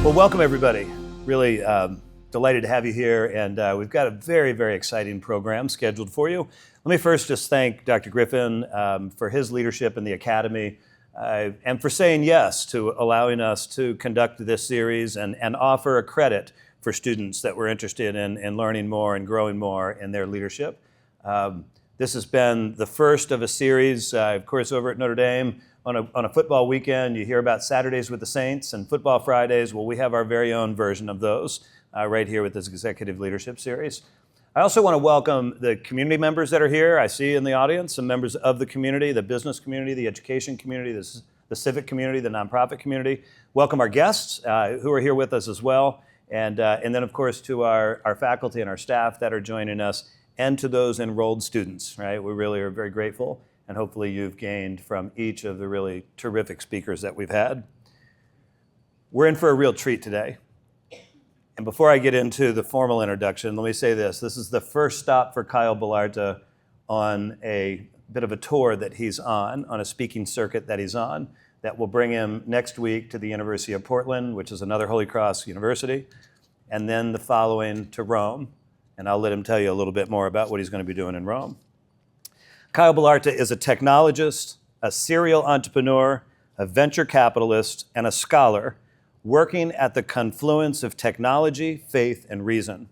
Well, welcome everybody. Really delighted to have you here, and we've got a very, very exciting program scheduled for you. Let me first just thank Dr. Griffin for his leadership in the Academy and for saying yes to allowing us to conduct this series and offer a credit for students that were interested in learning more and growing more in their leadership. This has been the first of a series, of course, over at Notre Dame. On a football weekend, you hear about Saturdays with the Saints and football Fridays. Well, we have our very own version of those right here with this Executive Leadership Series. I also want to welcome the community members that are here. I see in the audience some members of the community, the business community, the education community, the civic community, the nonprofit community. Welcome our guests who are here with us as well. And then, of course, to our faculty and our staff that are joining us, and to those enrolled students, right? We really are very grateful. And hopefully you've gained from each of the really terrific speakers that we've had. We're in for a real treat today. And before I get into the formal introduction, let me say this. This is the first stop for Kyle Ballarta on a bit of a tour that he's on a speaking circuit that he's on, that will bring him next week to the University of Portland, which is another Holy Cross university, and then the following to Rome. And I'll let him tell you a little bit more about what he's going to be doing in Rome. Kyle Ballarta is a technologist, a serial entrepreneur, a venture capitalist, and a scholar working at the confluence of technology, faith, and reason.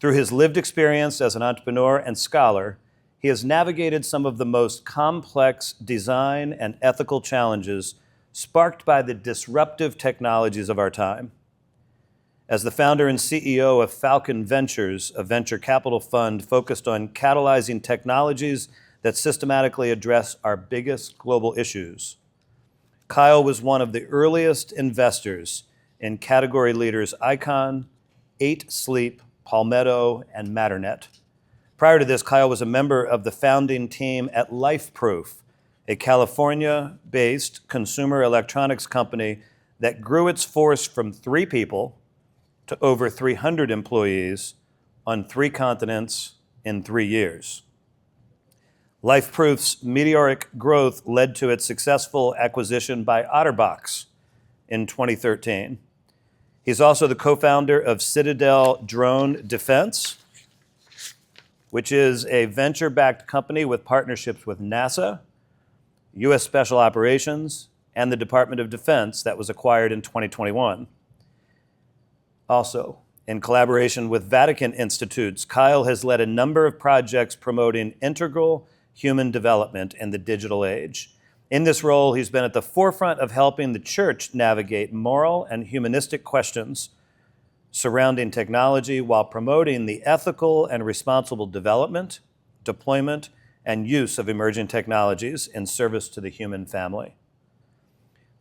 Through his lived experience as an entrepreneur and scholar, he has navigated some of the most complex design and ethical challenges sparked by the disruptive technologies of our time. As the founder and CEO of Falkon Ventures, a venture capital fund focused on catalyzing technologies that systematically address our biggest global issues, Kyle was one of the earliest investors in category leaders Icon, 8 Sleep, Palmetto, and Matternet. Prior to this, Kyle was a member of the founding team at LifeProof, a California-based consumer electronics company that grew its force from 3 people to over 300 employees on 3 continents in 3 years. LifeProof's meteoric growth led to its successful acquisition by OtterBox in 2013. He's also the co-founder of Citadel Drone Defense, which is a venture-backed company with partnerships with NASA, U.S. Special Operations, and the Department of Defense that was acquired in 2021. Also, in collaboration with Vatican Institutes, Kyle has led a number of projects promoting integral human development in the digital age. In this role, he's been at the forefront of helping the church navigate moral and humanistic questions surrounding technology while promoting the ethical and responsible development, deployment, and use of emerging technologies in service to the human family.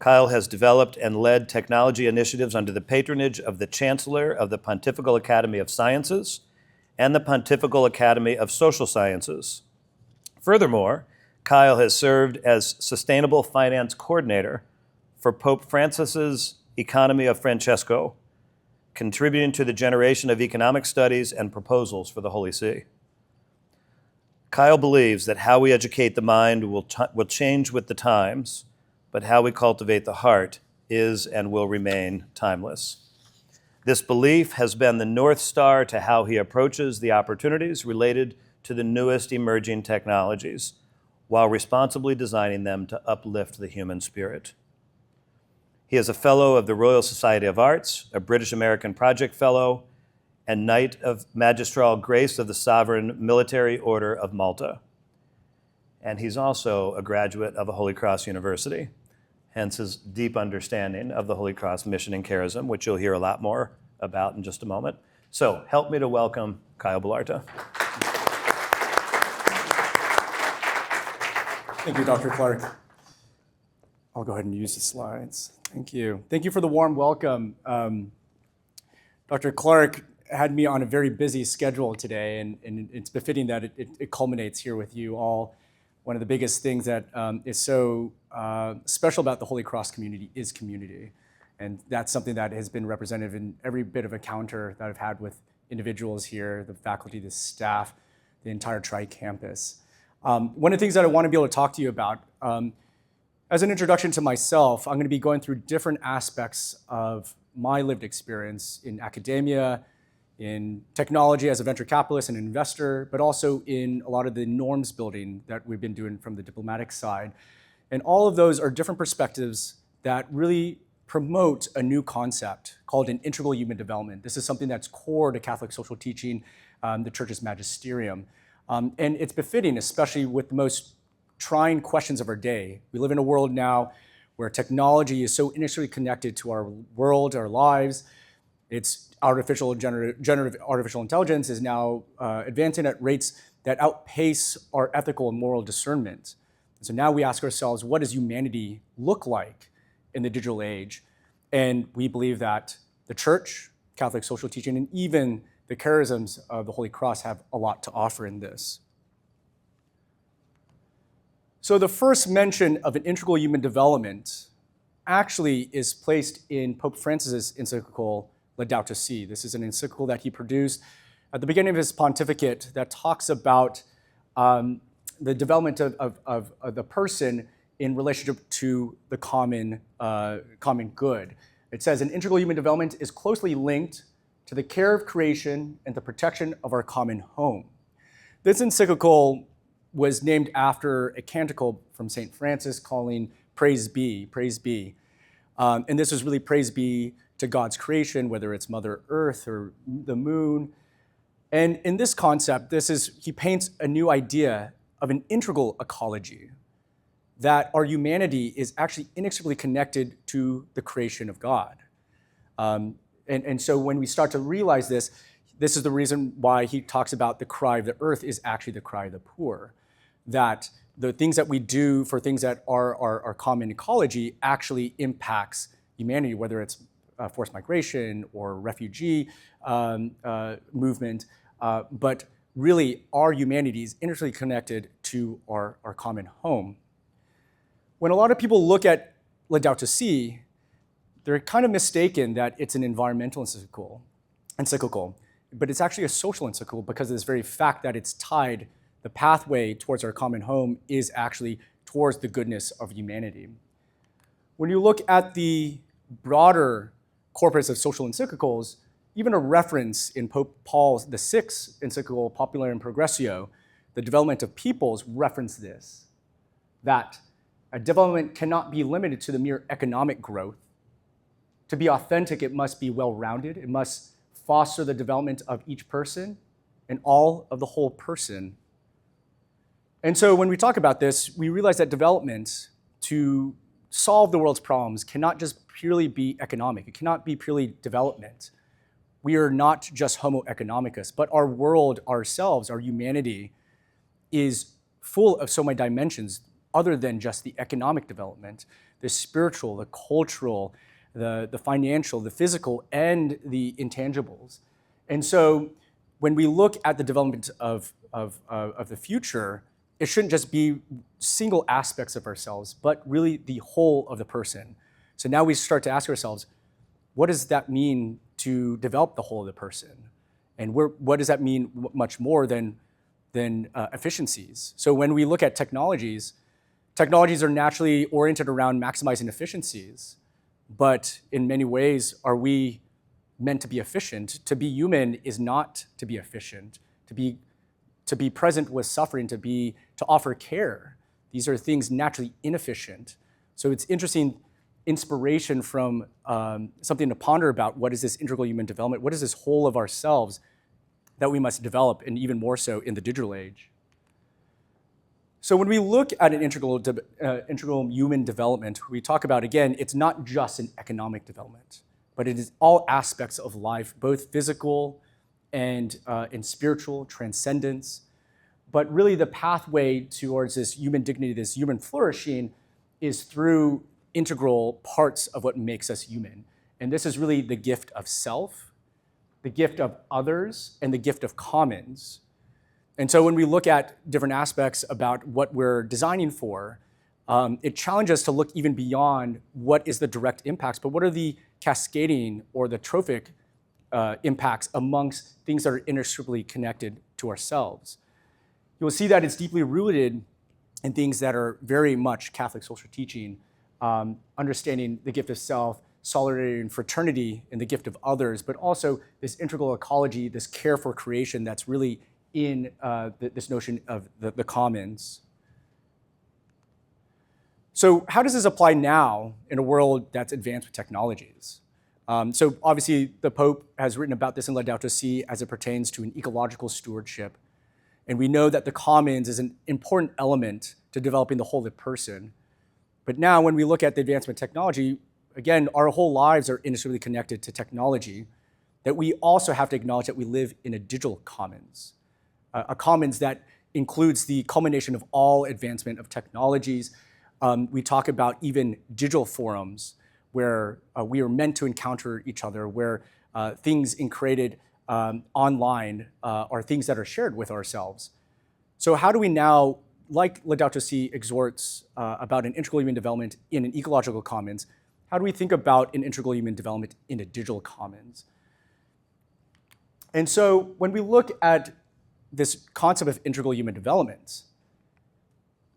Kyle has developed and led technology initiatives under the patronage of the Chancellor of the Pontifical Academy of Sciences and the Pontifical Academy of Social Sciences. Furthermore, Kyle has served as Sustainable Finance Coordinator for Pope Francis's Economy of Francesco, contributing to the generation of economic studies and proposals for the Holy See. Kyle believes that how we educate the mind will change with the times, but how we cultivate the heart is and will remain timeless. This belief has been the North Star to how he approaches the opportunities related to the newest emerging technologies, while responsibly designing them to uplift the human spirit. He is a Fellow of the Royal Society of Arts, a British American Project Fellow, and Knight of Magistral Grace of the Sovereign Military Order of Malta. And he's also a graduate of a Holy Cross University, hence his deep understanding of the Holy Cross mission and charism, which you'll hear a lot more about in just a moment. So help me to welcome Kyle Ballarta. Thank you, Dr. Clark. I'll go ahead and use the slides. Thank you. Thank you for the warm welcome. Dr. Clark had me on a very busy schedule today, and it's befitting that it culminates here with you all. One of the biggest things that is so special about the Holy Cross community is community. And that's something that has been representative in every bit of encounter that I've had with individuals here, the faculty, the staff, the entire tri-campus. One of the things that I want to be able to talk to you about, as an introduction to myself, I'm going to be going through different aspects of my lived experience in academia, in technology as a venture capitalist and investor, but also in a lot of the norms building that we've been doing from the diplomatic side. And all of those are different perspectives that really promote a new concept called an integral human development. This is something that's core to Catholic social teaching, the Church's magisterium. And it's befitting, especially with the most trying questions of our day. We live in a world now where technology is so inextricably connected to our world, our lives. It's generative artificial intelligence is now advancing at rates that outpace our ethical and moral discernment. And so now we ask ourselves, what does humanity look like in the digital age? And we believe that the Church, Catholic social teaching, and even the charisms of the Holy Cross have a lot to offer in this. So the first mention of an integral human development actually is placed in Pope Francis's encyclical Laudato Si. This is an encyclical that he produced at the beginning of his pontificate that talks about the development of the person in relationship to the common good. It says, an integral human development is closely linked to the care of creation and the protection of our common home. This encyclical was named after a canticle from St. Francis calling Praise Be, Praise Be. And this was really praise be to God's creation, whether it's Mother Earth or the moon. And in this concept, he paints a new idea of an integral ecology, that our humanity is actually inextricably connected to the creation of God. And so when we start to realize this is the reason why he talks about the cry of the earth is actually the cry of the poor, that the things that we do for things that are our common ecology actually impacts humanity, whether it's forced migration or refugee movement, but really our humanity is intricately connected to our common home. When a lot of people look at Laudato Si, they're kind of mistaken that it's an environmental encyclical, but it's actually a social encyclical because of this very fact that it's tied, the pathway towards our common home is actually towards the goodness of humanity. When you look at the broader corpus of social encyclicals, even a reference in Pope Paul VI encyclical Popularem Progressio, the development of peoples, reference this, that a development cannot be limited to the mere economic growth. To be authentic, it must be well-rounded. It must foster the development of each person and all of the whole person. And so when we talk about this, we realize that development to solve the world's problems cannot just purely be economic. It cannot be purely development. We are not just Homo economicus, but our world, ourselves, our humanity is full of so many dimensions other than just the economic development, the spiritual, the cultural, the financial, the physical, and the intangibles. And so when we look at the development of the future, it shouldn't just be single aspects of ourselves, but really the whole of the person. So now we start to ask ourselves, what does that mean to develop the whole of the person? And what does that mean much more than efficiencies? So when we look at technologies are naturally oriented around maximizing efficiencies, but in many ways, are we meant to be efficient? To be human is not to be efficient. To be present with suffering, to offer care. These are things naturally inefficient. So it's interesting inspiration from something to ponder about. What is this integral human development? What is this whole of ourselves that we must develop, and even more so in the digital age? So when we look at an integral human development, we talk about, again, it's not just an economic development, but it is all aspects of life, both physical and spiritual transcendence. But really the pathway towards this human dignity, this human flourishing, is through integral parts of what makes us human. And this is really the gift of self, the gift of others, and the gift of commons. And so when we look at different aspects about what we're designing for, it challenges us to look even beyond what is the direct impacts, but what are the cascading or the trophic impacts amongst things that are inextricably connected to ourselves. You'll see that it's deeply rooted in things that are very much Catholic social teaching, understanding the gift of self, solidarity and fraternity in the gift of others, but also this integral ecology, this care for creation that's really in this notion of the commons. So how does this apply now in a world that's advanced with technologies? So obviously the Pope has written about this in Laudato Si as it pertains to an ecological stewardship. And we know that the commons is an important element to developing the whole person. But now when we look at the advancement of technology, again, our whole lives are inextricably connected to technology, that we also have to acknowledge that we live in a digital commons, a commons that includes the culmination of all advancement of technologies. We talk about even digital forums where we are meant to encounter each other, where things created online are things that are shared with ourselves. So how do we now, like Laudato Si exhorts about an integral human development in an ecological commons, how do we think about an integral human development in a digital commons? And so when we look at this concept of integral human development,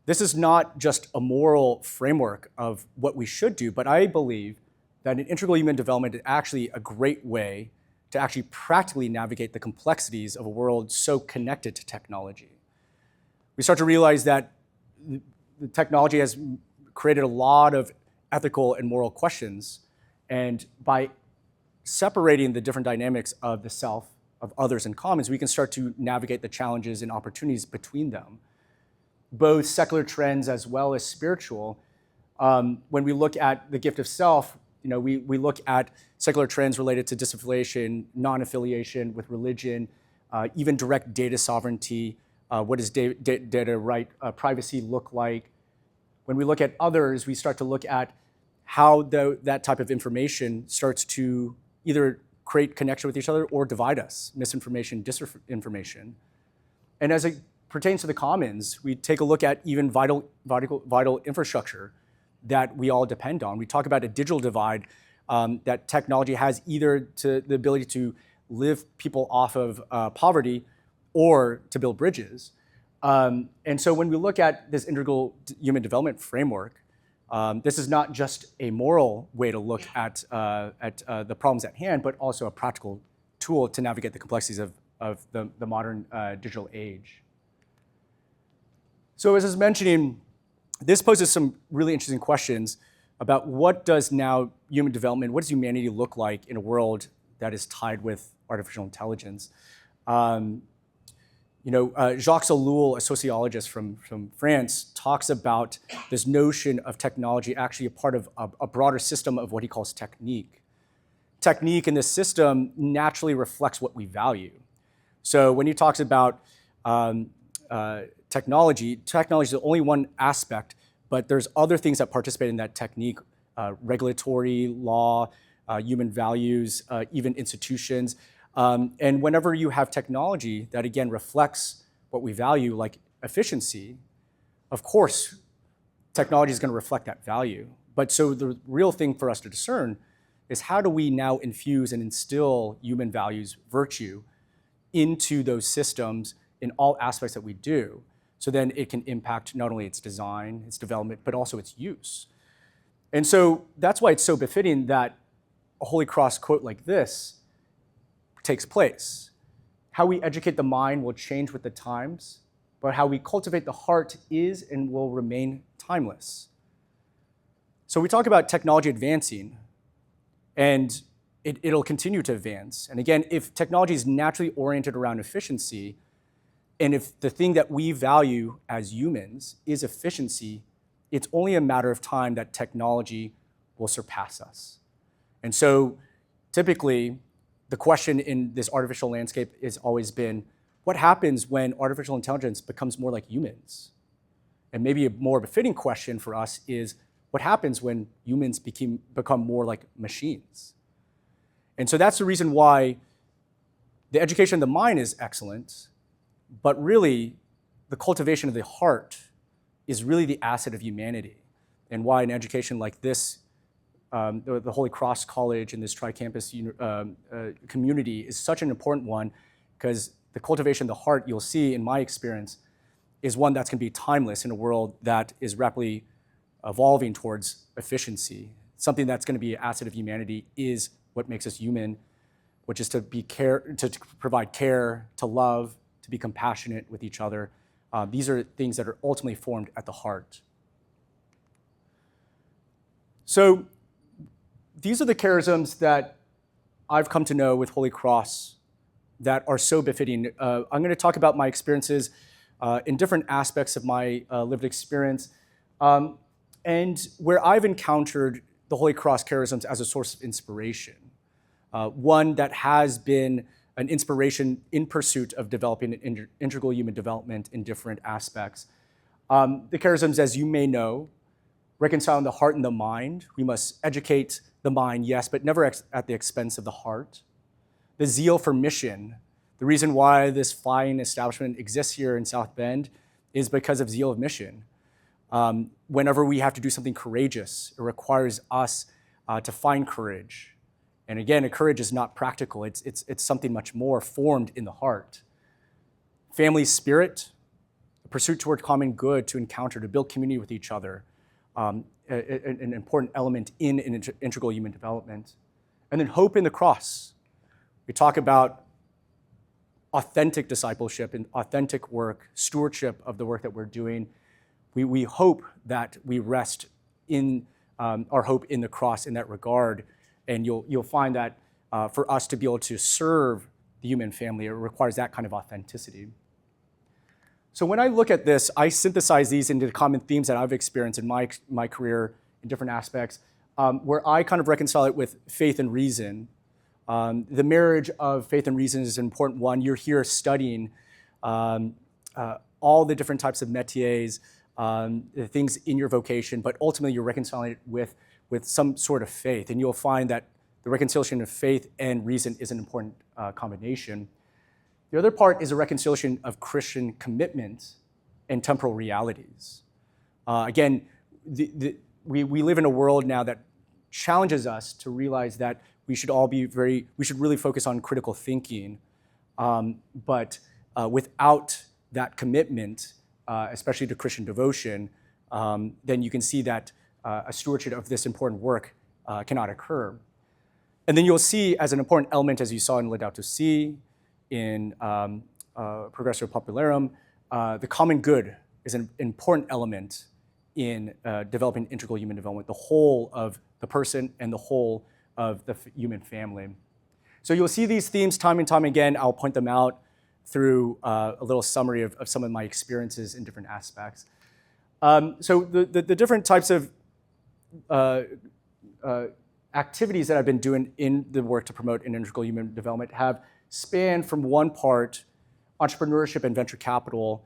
this is not just a moral framework of what we should do, but I believe that an integral human development is actually a great way to actually practically navigate the complexities of a world so connected to technology. We start to realize that the technology has created a lot of ethical and moral questions, and by separating the different dynamics of the self, of others, and commons, we can start to navigate the challenges and opportunities between them, both secular trends as well as spiritual. When we look at the gift of self, we look at secular trends related to disaffiliation, non-affiliation with religion, even direct data sovereignty. What does data right privacy look like? When we look at others, we start to look at how that type of information starts to either create connection with each other or divide us, misinformation, disinformation. And as it pertains to the commons, we take a look at even vital infrastructure that we all depend on. We talk about a digital divide that technology has, either the ability to lift people off of poverty or to build bridges. And so when we look at this integral human development framework, this is not just a moral way to look at the problems at hand, but also a practical tool to navigate the complexities of the modern digital age. So as I was mentioning, this poses some really interesting questions about what does now human development, what does humanity look like in a world that is tied with artificial intelligence? Jacques Ellul, a sociologist from France, talks about this notion of technology actually a part of a broader system of what he calls technique. Technique in this system naturally reflects what we value. So when he talks about technology is the only one aspect, but there's other things that participate in that technique, regulatory, law, human values, even institutions. And whenever you have technology that, again, reflects what we value, like efficiency, of course, technology is going to reflect that value. But so the real thing for us to discern is how do we now infuse and instill human values, virtue, into those systems in all aspects that we do, so then it can impact not only its design, its development, but also its use. And so that's why it's so befitting that a Holy Cross quote like this takes place. How we educate the mind will change with the times, but how we cultivate the heart is and will remain timeless. So we talk about technology advancing, and it'll continue to advance. And again, if technology is naturally oriented around efficiency, and if the thing that we value as humans is efficiency, it's only a matter of time that technology will surpass us. And so typically, the question in this artificial landscape has always been, what happens when artificial intelligence becomes more like humans? And maybe a more befitting question for us is, what happens when humans become more like machines? And so that's the reason why the education of the mind is excellent, but really the cultivation of the heart is really the asset of humanity, and why an education like this, the Holy Cross College and this tri-campus community is such an important one, because the cultivation of the heart, you'll see in my experience, is one that's going to be timeless in a world that is rapidly evolving towards efficiency. something that's going to be an asset of humanity is what makes us human, which is to provide care, to love, to be compassionate with each other. These are things that are ultimately formed at the heart. So these are the charisms that I've come to know with Holy Cross that are so befitting. I'm going to talk about my experiences in different aspects of my lived experience, and where I've encountered the Holy Cross charisms as a source of inspiration. One that has been an inspiration in pursuit of developing an integral human development in different aspects. The charisms, as you may know, reconciling the heart and the mind. We must educate the mind, yes, but never at the expense of the heart. The zeal for mission. The reason why this fine establishment exists here in South Bend is because of zeal of mission. Whenever we have to do something courageous, it requires us to find courage. And again, a courage is not practical. It's something much more formed in the heart. Family spirit, a pursuit toward common good, to encounter, to build community with each other, an important element in an integral human development. And then hope in the cross. We talk about authentic discipleship and authentic work, stewardship of the work that we're doing. We hope that we rest in our hope in the cross in that regard. And you'll find that for us to be able to serve the human family, it requires that kind of authenticity. So when I look at this, I synthesize these into the common themes that I've experienced in my career in different aspects, where I kind of reconcile it with faith and reason. The marriage of faith and reason is an important one. You're here studying all the different types of métiers, the things in your vocation, but ultimately you're reconciling it with some sort of faith. And you'll find that the reconciliation of faith and reason is an important combination. The other part is a reconciliation of Christian commitment and temporal realities. Again, we live in a world now that challenges us to realize that we should really focus on critical thinking, but without that commitment, especially to Christian devotion, then you can see that a stewardship of this important work cannot occur. And then you'll see as an important element, as you saw in Laudato Si, in Progressio Popularum, the common good is an important element in developing integral human development, the whole of the person and the whole of the human family. So you'll see these themes time and time again. I'll point them out through a little summary of some of my experiences in different aspects. So the different types of activities that I've been doing in the work to promote an integral human development have spanned from one part, entrepreneurship and venture capital.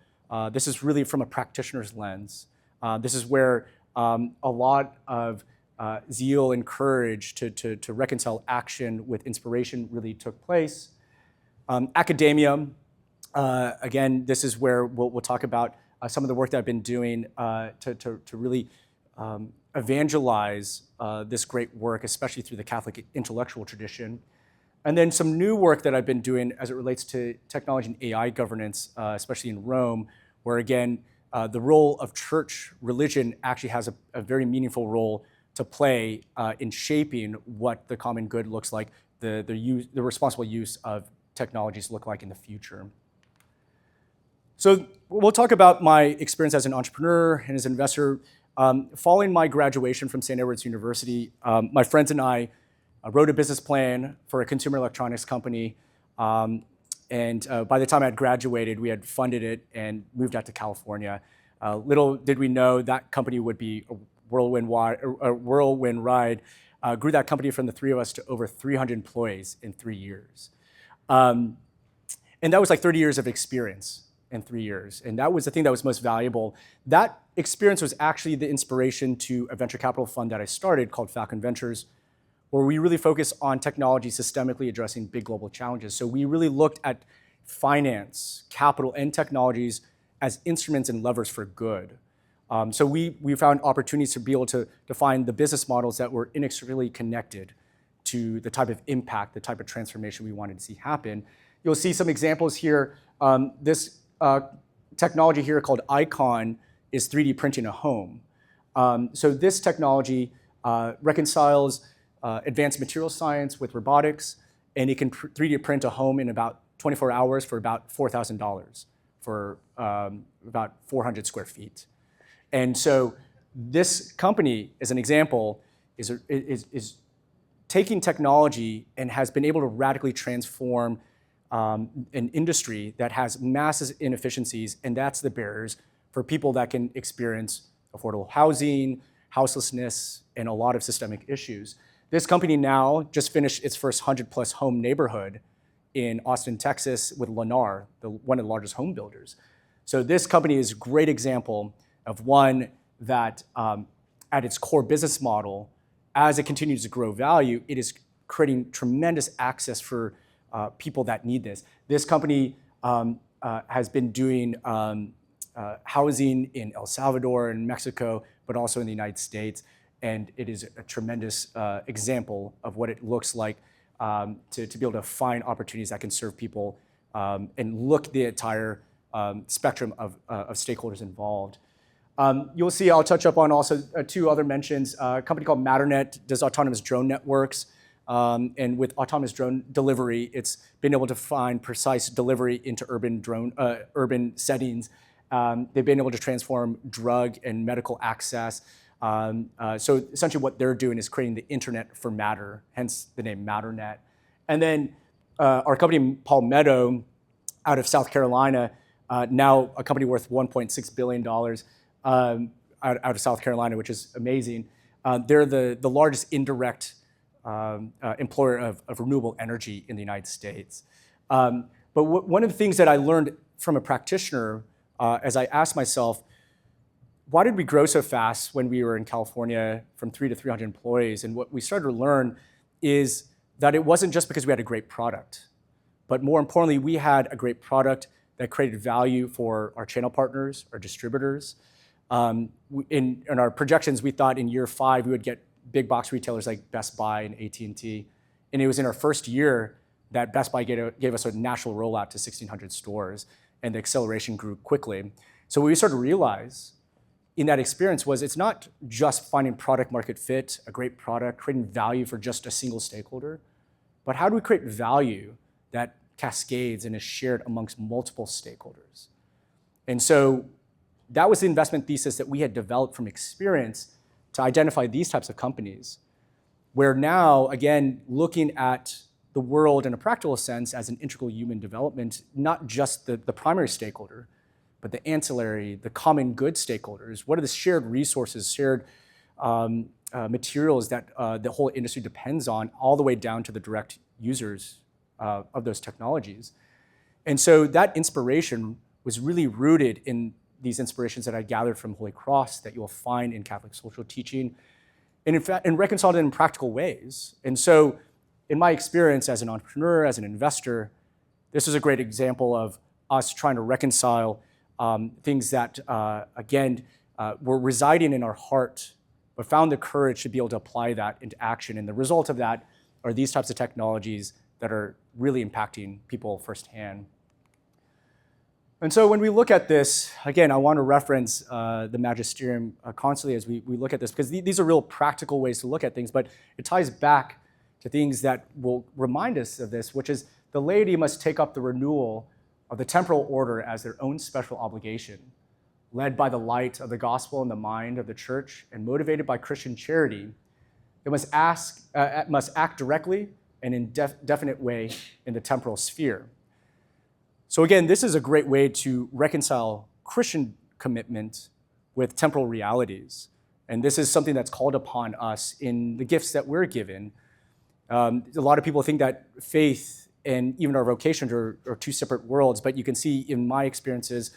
This is really from a practitioner's lens. This is where a lot of zeal and courage to reconcile action with inspiration really took place. Academia, again, this is where we'll talk about some of the work that I've been doing to really evangelize this great work, especially through the Catholic intellectual tradition. And then some new work that I've been doing as it relates to technology and AI governance, especially in Rome, where again, the role of church religion actually has a very meaningful role to play in shaping what the common good looks like, the responsible use of technologies look like in the future. So we'll talk about my experience as an entrepreneur and as an investor. Following my graduation from St. Edward's University, my friends and I wrote a business plan for a consumer electronics company. And by the time I had graduated, we had funded it and moved out to California. Little did we know that company would be a whirlwind ride. Grew that company from the three of us to over 300 employees in 3 years. And that was like 30 years of experience in 3 years. And that was the thing that was most valuable. That experience was actually the inspiration to a venture capital fund that I started called Falkon Ventures, where we really focus on technology systemically addressing big global challenges. So we really looked at finance, capital, and technologies as instruments and levers for good. So we found opportunities to be able to define the business models that were inextricably connected to the type of impact, the type of transformation we wanted to see happen. You'll see some examples here. This technology here called Icon is 3D printing a home. So this technology reconciles advanced material science with robotics, and it can 3D print a home in about 24 hours for about $4,000 for about 400 square feet. And so this company, as an example, is taking technology and has been able to radically transform an industry that has massive inefficiencies, and that's the barriers for people that can experience affordable housing, houselessness, and a lot of systemic issues. This company now just finished its first 100-plus home neighborhood in Austin, Texas, with Lennar, one of the largest home builders. So this company is a great example of one that, at its core business model, as it continues to grow value, it is creating tremendous access for people that need this. This company has been doing housing in El Salvador and Mexico, but also in the United States. And it is a tremendous example of what it looks like to be able to find opportunities that can serve people and look the entire spectrum of stakeholders involved. You'll see I'll touch up on also two other mentions. A company called Matternet does autonomous drone networks. And with autonomous drone delivery, it's been able to find precise delivery into urban settings. They've been able to transform drug and medical access. So essentially what they're doing is creating the internet for matter, hence the name Matternet. And then our company, Palmetto, out of South Carolina, now a company worth $1.6 billion out of South Carolina, which is amazing. They're the largest indirect employer of renewable energy in the United States. But one of the things that I learned from a practitioner as I asked myself, why did we grow so fast when we were in California from 3 to 300 employees? And what we started to learn is that it wasn't just because we had a great product, but more importantly, we had a great product that created value for our channel partners, our distributors. In our projections, we thought in year 5, we would get big box retailers like Best Buy and AT&T. And it was in our first year that Best Buy gave us a national rollout to 1,600 stores, and the acceleration grew quickly. So what we started to realize in that experience was it's not just finding product market fit, a great product, creating value for just a single stakeholder, but how do we create value that cascades and is shared amongst multiple stakeholders? And so that was the investment thesis that we had developed from experience to identify these types of companies, where now, again, looking at the world in a practical sense as an integral human development, not just the primary stakeholder, but the ancillary, the common good stakeholders. What are the shared resources, shared materials that the whole industry depends on, all the way down to the direct users of those technologies? And so that inspiration was really rooted in these inspirations that I gathered from Holy Cross that you'll find in Catholic social teaching, and in fact, and reconciled it in practical ways. And so in my experience as an entrepreneur, as an investor, this is a great example of us trying to reconcile things that, again, were residing in our heart, but found the courage to be able to apply that into action. And the result of that are these types of technologies that are really impacting people firsthand. And so when we look at this, again, I want to reference the magisterium constantly as we look at this, because these are real practical ways to look at things, but it ties back to things that will remind us of this, which is the laity must take up the renewal of the temporal order as their own special obligation, led by the light of the gospel in the mind of the church and motivated by Christian charity. They must act directly and in definite way in the temporal sphere. So again, this is a great way to reconcile Christian commitment with temporal realities. And this is something that's called upon us in the gifts that we're given. A lot of people think that faith and even our vocations are two separate worlds, but you can see in my experiences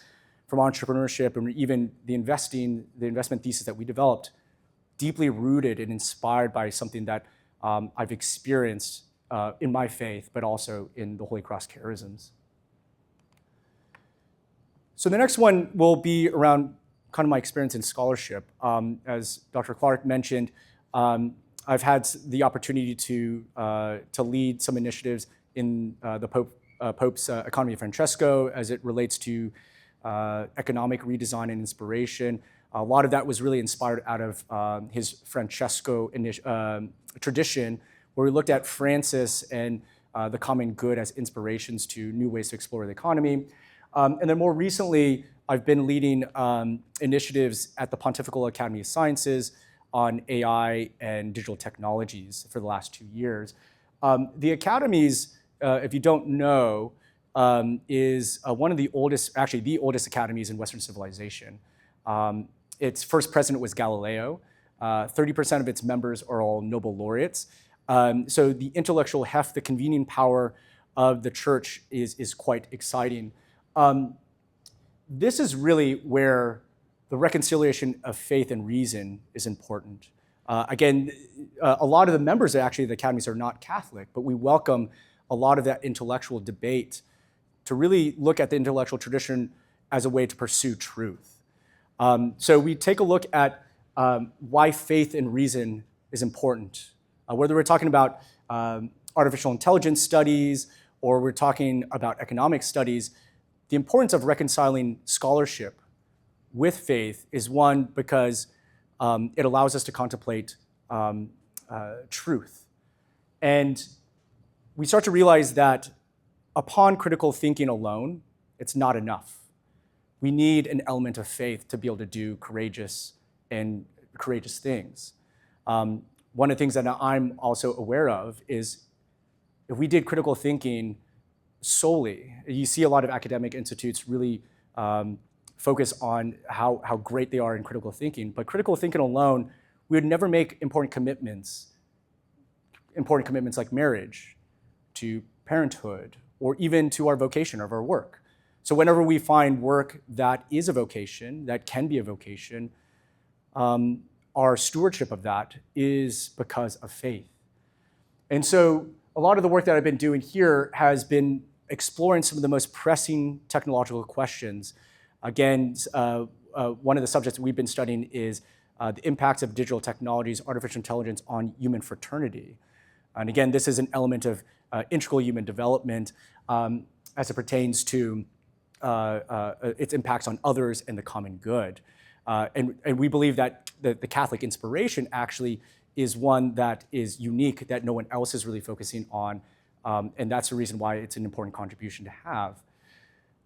from entrepreneurship and even the investment thesis that we developed, deeply rooted and inspired by something that I've experienced in my faith, but also in the Holy Cross charisms. So the next one will be around kind of my experience in scholarship. As Dr. Clark mentioned, I've had the opportunity to lead some initiatives in the Pope's Economy of Francesco as it relates to economic redesign and inspiration. A lot of that was really inspired out of his Francesco tradition, where we looked at Francis and the common good as inspirations to new ways to explore the economy. And then more recently, I've been leading initiatives at the Pontifical Academy of Sciences on AI and digital technologies for the last 2 years. The academies, if you don't know, is one of the oldest, actually the oldest academies in Western civilization. Its first president was Galileo. 30% of its members are all Nobel laureates. So the intellectual heft, the convening power of the church is quite exciting. This is really where the reconciliation of faith and reason is important. Again, a lot of the members actually of the academies are not Catholic, but we welcome a lot of that intellectual debate to really look at the intellectual tradition as a way to pursue truth. So we take a look at why faith and reason is important. Whether we're talking about artificial intelligence studies or we're talking about economic studies, the importance of reconciling scholarship with faith is one because it allows us to contemplate truth. And we start to realize that upon critical thinking alone, it's not enough. We need an element of faith to be able to do courageous things. One of the things that I'm also aware of is if we did critical thinking solely, you see a lot of academic institutes really focus on how great they are in critical thinking, but critical thinking alone, we would never make important commitments like marriage, to parenthood, or even to our vocation of our work. So whenever we find work that is a vocation, that can be a vocation, our stewardship of that is because of faith. And so a lot of the work that I've been doing here has been exploring some of the most pressing technological questions. Again, one of the subjects we've been studying is the impacts of digital technologies, artificial intelligence on human fraternity. And again, this is an element of integral human development as it pertains to its impacts on others and the common good. And we believe that the Catholic inspiration actually is one that is unique, that no one else is really focusing on. And that's the reason why it's an important contribution to have.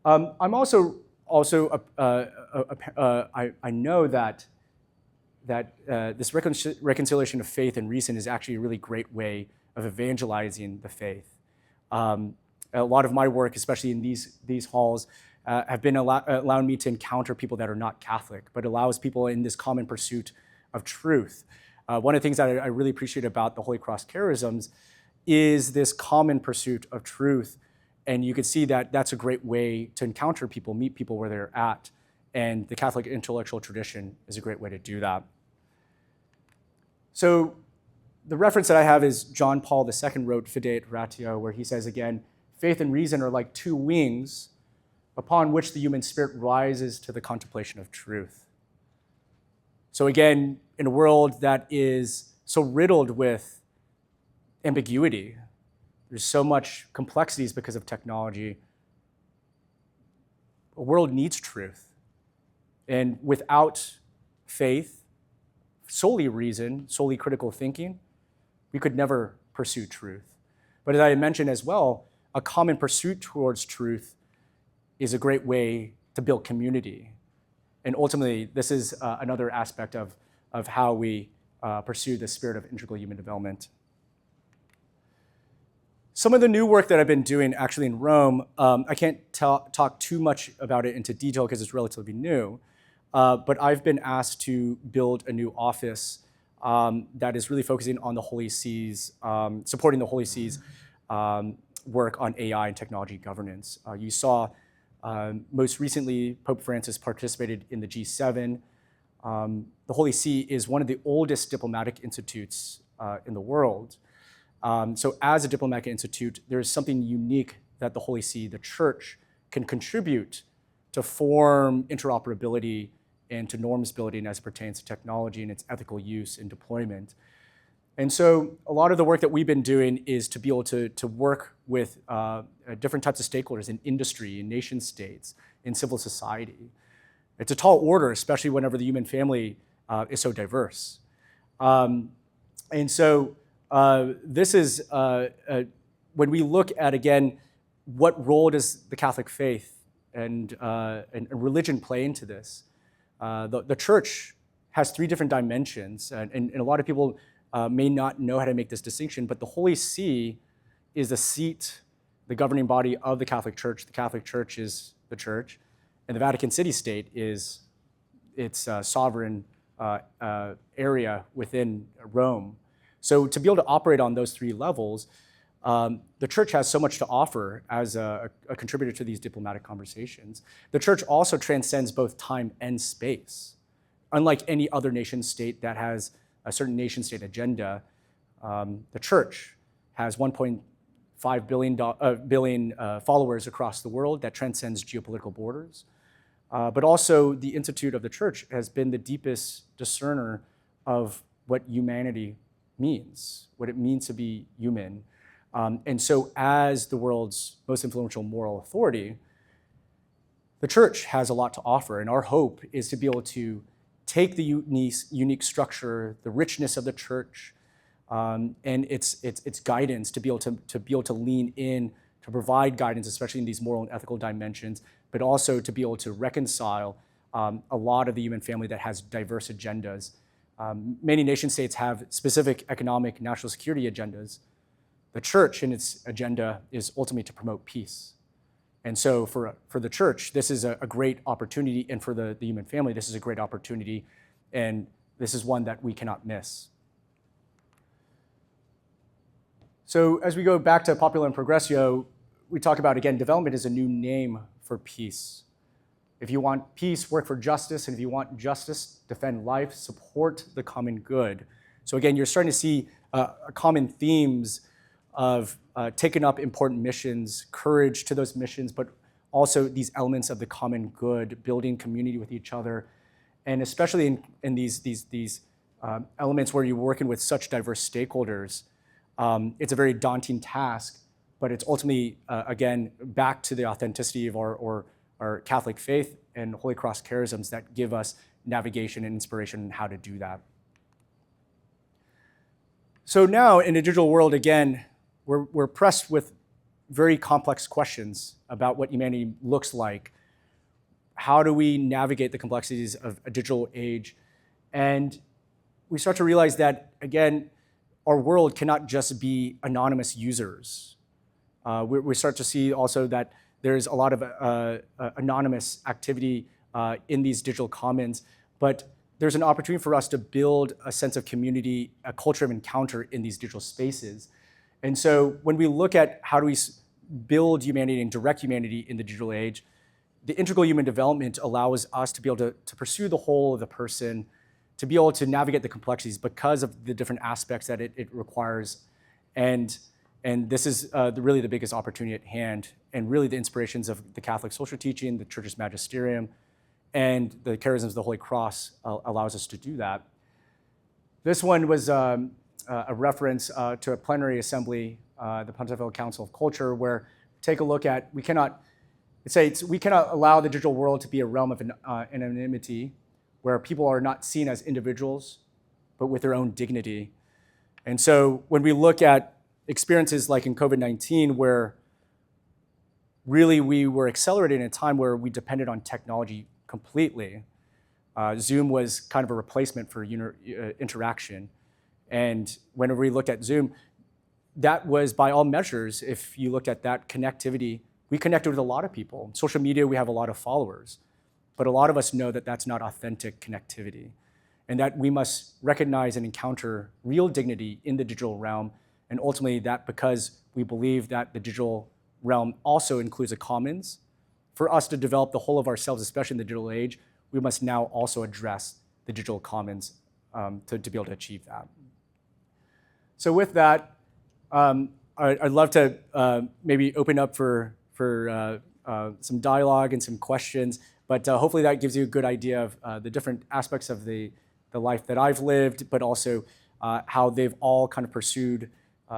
I'm also I know that this reconciliation of faith and reason is actually a really great way of evangelizing the faith. A lot of my work, especially in these halls, have been allowing me to encounter people that are not Catholic, but allows people in this common pursuit of truth. One of the things that I really appreciate about the Holy Cross charisms is this common pursuit of truth. And you can see that that's a great way to encounter people, meet people where they're at. And the Catholic intellectual tradition is a great way to do that. So the reference that I have is John Paul II wrote Fide et Ratio, where he says again, faith and reason are like two wings upon which the human spirit rises to the contemplation of truth. So again, in a world that is so riddled with ambiguity, there's so much complexities because of technology, the world needs truth. And without faith, solely reason, solely critical thinking, we could never pursue truth. But as I mentioned as well, a common pursuit towards truth is a great way to build community. And ultimately, this is another aspect of how we pursue the spirit of integral human development. Some of the new work that I've been doing actually in Rome, I can't talk too much about it into detail because it's relatively new, but I've been asked to build a new office that is really focusing on the Holy See's, supporting the Holy See's work on AI and technology governance. You saw most recently, Pope Francis participated in the G7. The Holy See is one of the oldest diplomatic institutes in the world. So as a diplomatic institute, there's something unique that the Holy See, the Church, can contribute to form interoperability and to norms building as it pertains to technology and its ethical use and deployment. And so a lot of the work that we've been doing is to be able to work with different types of stakeholders in industry, in nation states, in civil society. It's a tall order, especially whenever the human family is so diverse. And so this is, when we look at, again, what role does the Catholic faith and religion play into this? The church has three different dimensions, and a lot of people may not know how to make this distinction, but the Holy See is the seat, the governing body of the Catholic Church. The Catholic Church is the church, and the Vatican City State is its sovereign area within Rome. So to be able to operate on those three levels, the church has so much to offer as a contributor to these diplomatic conversations. The church also transcends both time and space. Unlike any other nation state that has a certain nation state agenda, the church has 1.5 billion followers across the world that transcends geopolitical borders. But also the Institute of the Church has been the deepest discerner of what humanity means, what it means to be human. And so as the world's most influential moral authority, the church has a lot to offer. And our hope is to be able to take the unique structure, the richness of the church, and its guidance to be able to lean in, to provide guidance, especially in these moral and ethical dimensions, but also to be able to reconcile a lot of the human family that has diverse agendas. Many nation states have specific economic national security agendas. The church in its agenda is ultimately to promote peace. And so for the church, this is a great opportunity, and for the human family, this is a great opportunity, and this is one that we cannot miss. So as we go back to Popular and Progressio, we talk about, again, development is a new name for peace. If you want peace, work for justice, and if you want justice, defend life, support the common good. So again, you're starting to see common themes of taking up important missions, courage to those missions, but also these elements of the common good, building community with each other, and especially in these elements where you're working with such diverse stakeholders, it's a very daunting task, but it's ultimately, again, back to the authenticity of our Catholic faith and Holy Cross charisms that give us navigation and inspiration on how to do that. So now in the digital world, again, we're pressed with very complex questions about what humanity looks like. How do we navigate the complexities of a digital age? And we start to realize that, again, our world cannot just be anonymous users. We start to see also that there's a lot of anonymous activity in these digital commons, but there's an opportunity for us to build a sense of community, a culture of encounter in these digital spaces. And so when we look at how do we build humanity and direct humanity in the digital age, the integral human development allows us to be able to pursue the whole of the person, to be able to navigate the complexities because of the different aspects that it requires. And this is really the biggest opportunity at hand, and really the inspirations of the Catholic social teaching, the Church's magisterium, and the charisms of the Holy Cross allows us to do that. This one was a reference to a plenary assembly, the Pontifical Council of Culture, where take a look at, we cannot allow the digital world to be a realm of anonymity, where people are not seen as individuals, but with their own dignity. And so when we look at experiences like in COVID-19, where really we were accelerating in a time where we depended on technology completely, Zoom was kind of a replacement for interaction. And whenever we looked at Zoom, that was by all measures, if you looked at that connectivity, we connected with a lot of people. Social media, we have a lot of followers, but a lot of us know that that's not authentic connectivity, and that we must recognize and encounter real dignity in the digital realm, and ultimately that because we believe that the digital realm also includes a commons, for us to develop the whole of ourselves, especially in the digital age, we must now also address the digital commons to be able to achieve that. So with that, I'd love to maybe open up for some dialogue and some questions, but hopefully that gives you a good idea of the different aspects of the life that I've lived, but also how they've all kind of pursued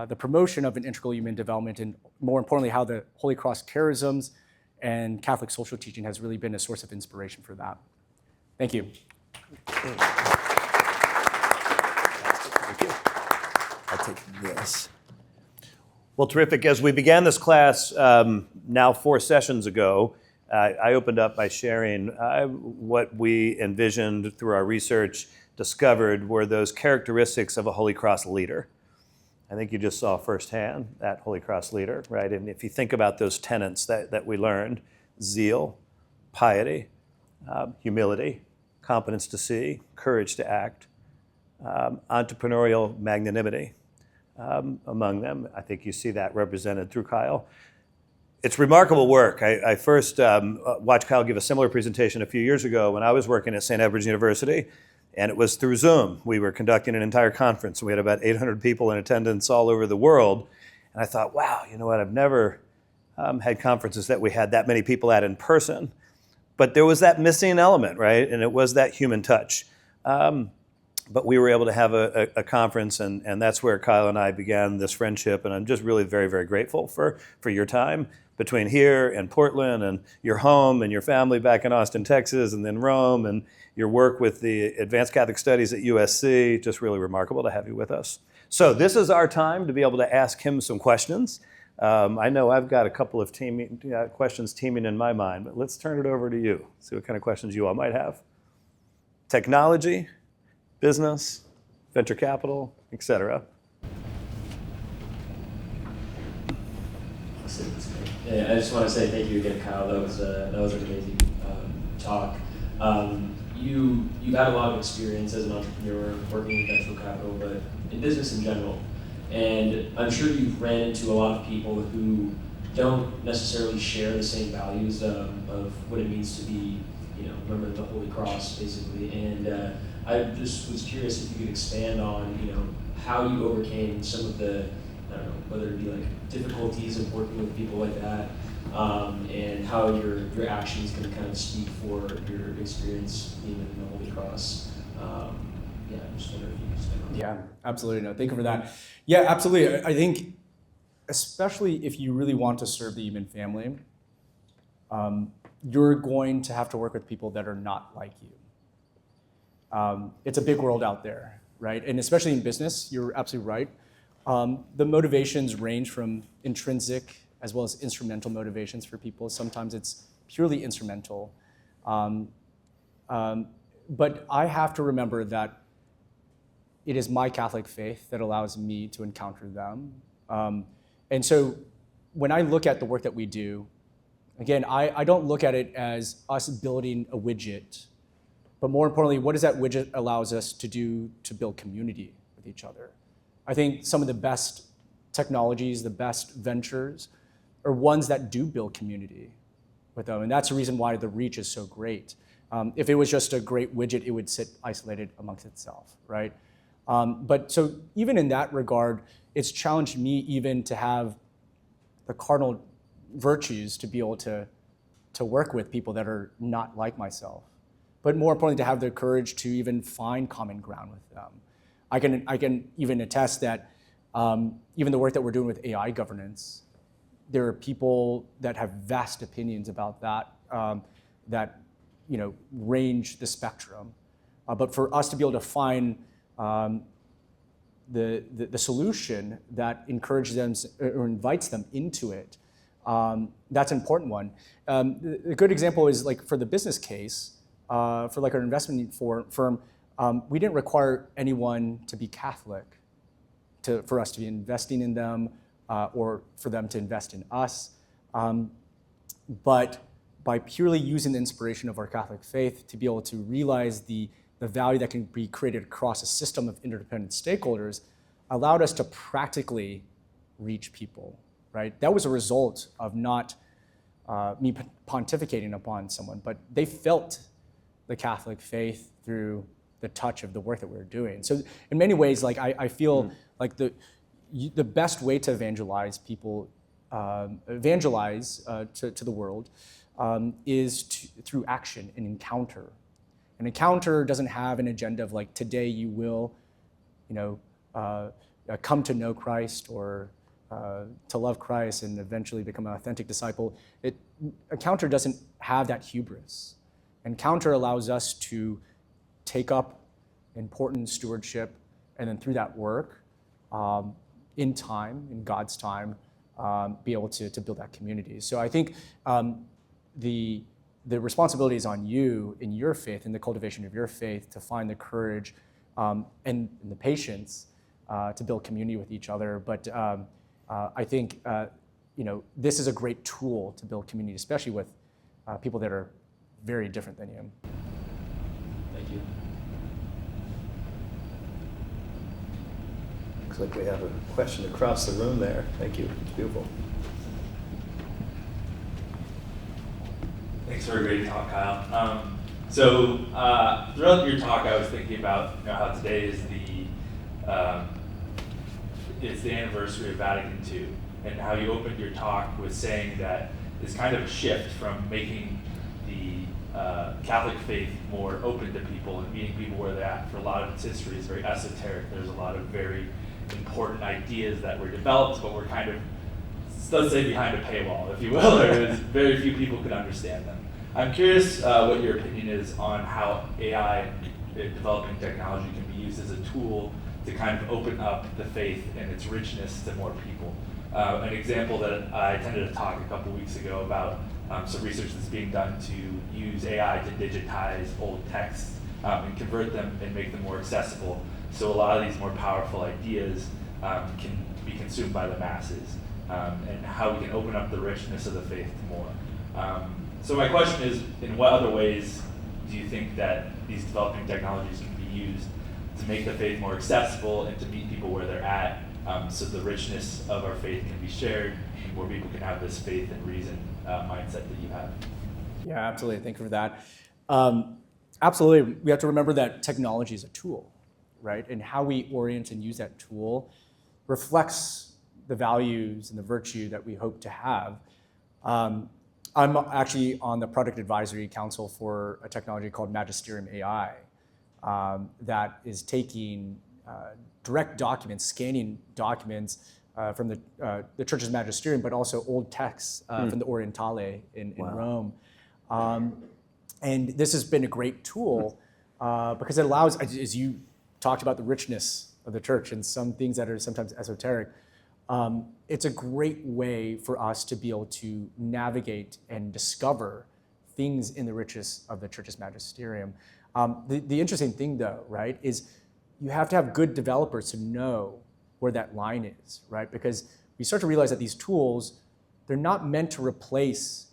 the promotion of an integral human development, and more importantly, how the Holy Cross charisms and Catholic social teaching has really been a source of inspiration for that. Thank you. Thank you. I'll take this. Well, terrific. As we began this class now 4 sessions ago, I opened up by sharing what we envisioned through our research, discovered were those characteristics of a Holy Cross leader. I think you just saw firsthand that Holy Cross leader, right? And if you think about those tenets that we learned, zeal, piety, humility, competence to see, courage to act, entrepreneurial magnanimity among them. I think you see that represented through Kyle. It's remarkable work. I first watched Kyle give a similar presentation a few years ago when I was working at St. Edward's University, and it was through Zoom. We were conducting an entire conference. We had about 800 people in attendance all over the world. And I thought, wow, you know what? I've never had conferences that we had that many people at in person. But there was that missing element, right? And it was that human touch. But we were able to have a conference, and that's where Kyle and I began this friendship. And I'm just really very, very grateful for your time between here and Portland and your home and your family back in Austin, Texas, and then Rome, and your work with the Advanced Catholic Studies at USC. Just really remarkable to have you with us. So this is our time to be able to ask him some questions. I know I've got a couple of questions teaming in my mind, but let's turn it over to you. See what kind of questions you all might have. Technology, business, venture capital, etc. Yeah, I just want to say thank you again, Kyle. That was an amazing talk. You've had a lot of experience as an entrepreneur working in venture capital, but in business in general. And I'm sure you've ran into a lot of people who don't necessarily share the same values of what it means to be, member of the Holy Cross, basically. And I just was curious if you could expand on, how you overcame some of the, I don't know, whether it be like difficulties of working with people like that, and how your actions can kind of speak for your experience being in the Holy Cross. Yeah, I'm just wondering if you could expand on that. Yeah, absolutely. No, thank you for that. Yeah, absolutely. I think, especially if you really want to serve the human family, you're going to have to work with people that are not like you. It's a big world out there, right? And especially in business, you're absolutely right. The motivations range from intrinsic as well as instrumental motivations for people. Sometimes it's purely instrumental. But I have to remember that it is my Catholic faith that allows me to encounter them. And so when I look at the work that we do, again, I don't look at it as us building a widget, but more importantly, what does that widget allows us to do to build community with each other? I think some of the best technologies, the best ventures, are ones that do build community with them. And that's the reason why the reach is so great. If it was just a great widget, it would sit isolated amongst itself, right? But so even in that regard, it's challenged me even to have the cardinal virtues to be able to work with people that are not like myself. But more importantly, to have the courage to even find common ground with them. I can even attest that even the work that we're doing with AI governance, there are people that have vast opinions about that, that range the spectrum. But for us to be able to find the solution that encourages them or invites them into it, that's an important one. A good example is like for the business case, for like our investment firm, we didn't require anyone to be Catholic for us to be investing in them or for them to invest in us. But by purely using the inspiration of our Catholic faith to be able to realize the value that can be created across a system of interdependent stakeholders allowed us to practically reach people, right? That was a result of not me pontificating upon someone, but they felt the Catholic faith through the touch of the work that we were doing. So in many ways, like I feel like the best way to evangelize people, to the world, is through action and encounter. An encounter doesn't have an agenda of like, today you will, come to know Christ or to love Christ and eventually become an authentic disciple, Encounter doesn't have that hubris. Encounter allows us to take up important stewardship and then through that work, in time, in God's time, be able to build that community. So I think the responsibility is on you in your faith, in the cultivation of your faith, to find the courage and the patience to build community with each other. But I think this is a great tool to build community, especially with people that are very different than you. Thank you. Looks like we have a question across the room there. Thank you. It's beautiful. Thanks for a great talk, Kyle. So throughout your talk, I was thinking about how today is the anniversary of Vatican II, and how you opened your talk with saying that it's kind of a shift from making the Catholic faith more open to people and meeting people where they're at. For a lot of its history, it's very esoteric. There's a lot of very important ideas that were developed, but were kind of, let's say, behind a paywall, if you will, or very few people could understand them. I'm curious what your opinion is on how AI, developing technology, can be used as a tool to kind of open up the faith and its richness to more people. An example that I attended a talk a couple weeks ago about some research that's being done to use AI to digitize old texts and convert them and make them more accessible. So a lot of these more powerful ideas can be consumed by the masses, and how we can open up the richness of the faith to more. So my question is, in what other ways do you think that these developing technologies can be used to make the faith more accessible and to meet people where they're at, so the richness of our faith can be shared and more people can have this faith and reason mindset that you have? Yeah, absolutely. Thank you for that. Absolutely. We have to remember that technology is a tool, right? And how we orient and use that tool reflects the values and the virtue that we hope to have. I'm actually on the product advisory council for a technology called Magisterium AI that is taking direct documents, scanning documents from the church's magisterium, but also old texts from the Orientale in Rome. And this has been a great tool because it allows, as you talked about, the richness of the church and some things that are sometimes esoteric. It's a great way for us to be able to navigate and discover things in the richness of the church's magisterium. The interesting thing, though, right, is you have to have good developers to know where that line is, right? Because we start to realize that these tools, they're not meant to replace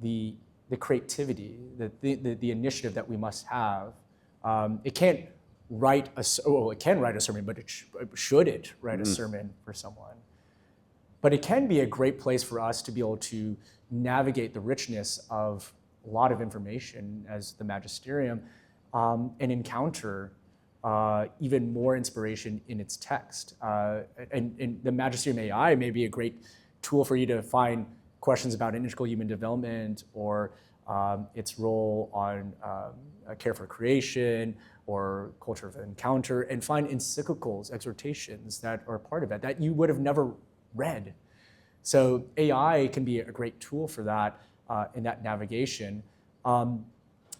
the creativity, the initiative that we must have. It can't write it can write a sermon, but should it write a sermon for someone? But it can be a great place for us to be able to navigate the richness of a lot of information as the magisterium and encounter even more inspiration in its text. And the Magisterium AI may be a great tool for you to find questions about integral human development or its role on care for creation or culture of encounter, and find encyclicals, exhortations that are part of it that you would have never read. So AI can be a great tool for that in that navigation. The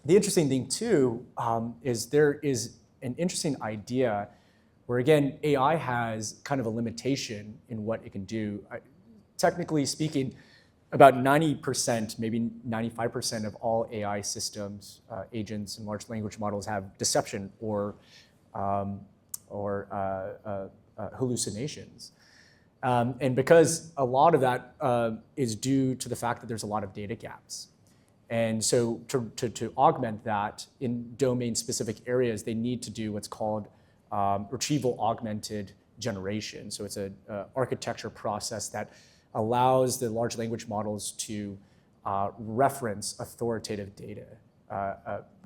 interesting thing too is there is an interesting idea where, again, AI has kind of a limitation in what it can do. Technically speaking, about 90%, maybe 95% of all AI systems, agents, and large language models have deception or hallucinations. And because a lot of that is due to the fact that there's a lot of data gaps. And so to augment that in domain-specific areas, they need to do what's called retrieval-augmented generation. So it's an architecture process that allows the large language models to reference authoritative data,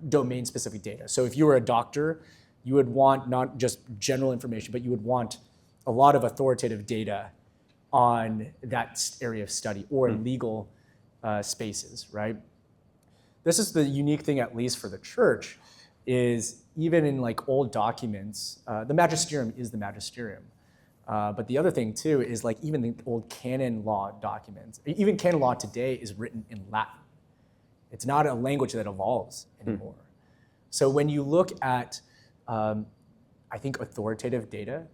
domain-specific data. So if you were a doctor, you would want not just general information, but you would want a lot of authoritative data on that area of study or in legal spaces, right? This is the unique thing, at least for the church, is even in like old documents, the magisterium is the magisterium. But the other thing too is like even the old canon law documents, even canon law today is written in Latin. It's not a language that evolves anymore. So when you look at, I think, authoritative data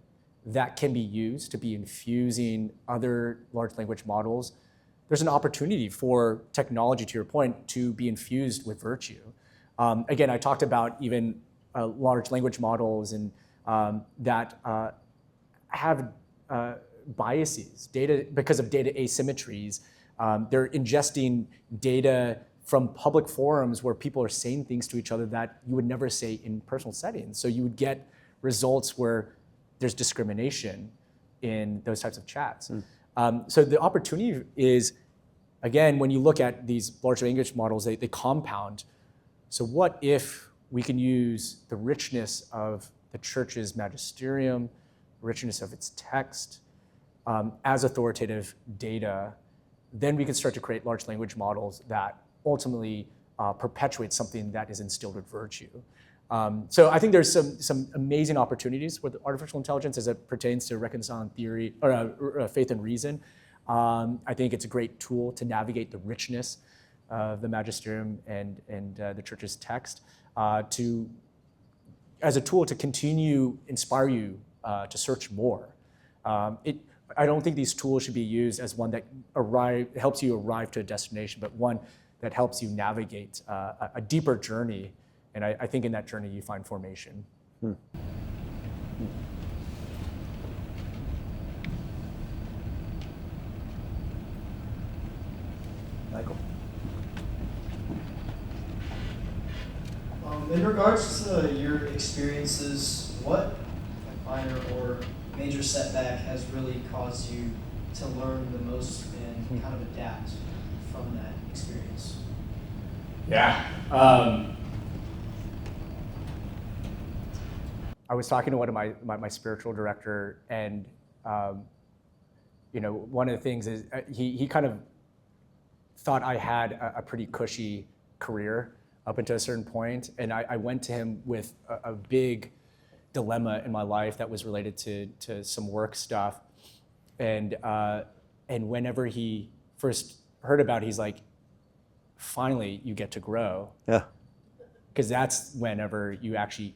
that can be used to be infusing other large language models, there's an opportunity for technology, to your point, to be infused with virtue. Again, I talked about even large language models and that have biases, data because of data asymmetries. They're ingesting data from public forums where people are saying things to each other that you would never say in personal settings. So you would get results where there's discrimination in those types of chats. So the opportunity is, again, when you look at these large language models, they compound. So what if we can use the richness of the church's magisterium, richness of its text, as authoritative data, then we can start to create large language models that ultimately perpetuate something that is instilled with virtue. So I think there's some amazing opportunities with artificial intelligence as it pertains to reconciling theory or faith and reason. I think it's a great tool to navigate the richness of the magisterium and the church's text, as a tool to continue inspire you to search more. I don't think these tools should be used as one that helps you arrive to a destination, but one that helps you navigate a deeper journey. And I think in that journey you find formation. Michael? In regards to your experiences, what minor or major setback has really caused you to learn the most and kind of adapt from that experience? Yeah. I was talking to one of my spiritual director, and one of the things is he kind of thought I had a pretty cushy career up until a certain point, and I went to him with a big dilemma in my life that was related to some work stuff, and whenever he first heard about it, he's like, finally you get to grow. Yeah. Because that's whenever you actually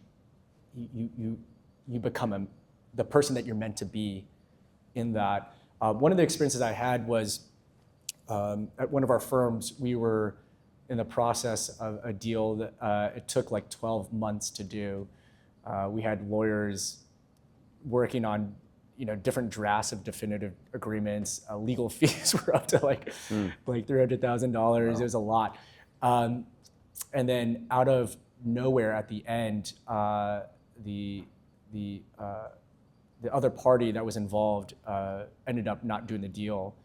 you become the person that you're meant to be in that. One of the experiences I had was at one of our firms, we were in the process of a deal that it took like 12 months to do. We had lawyers working on different drafts of definitive agreements. Legal fees were up to like $300,000. Wow. It was a lot. And then out of nowhere at the end, the other party that was involved ended up not doing the deal.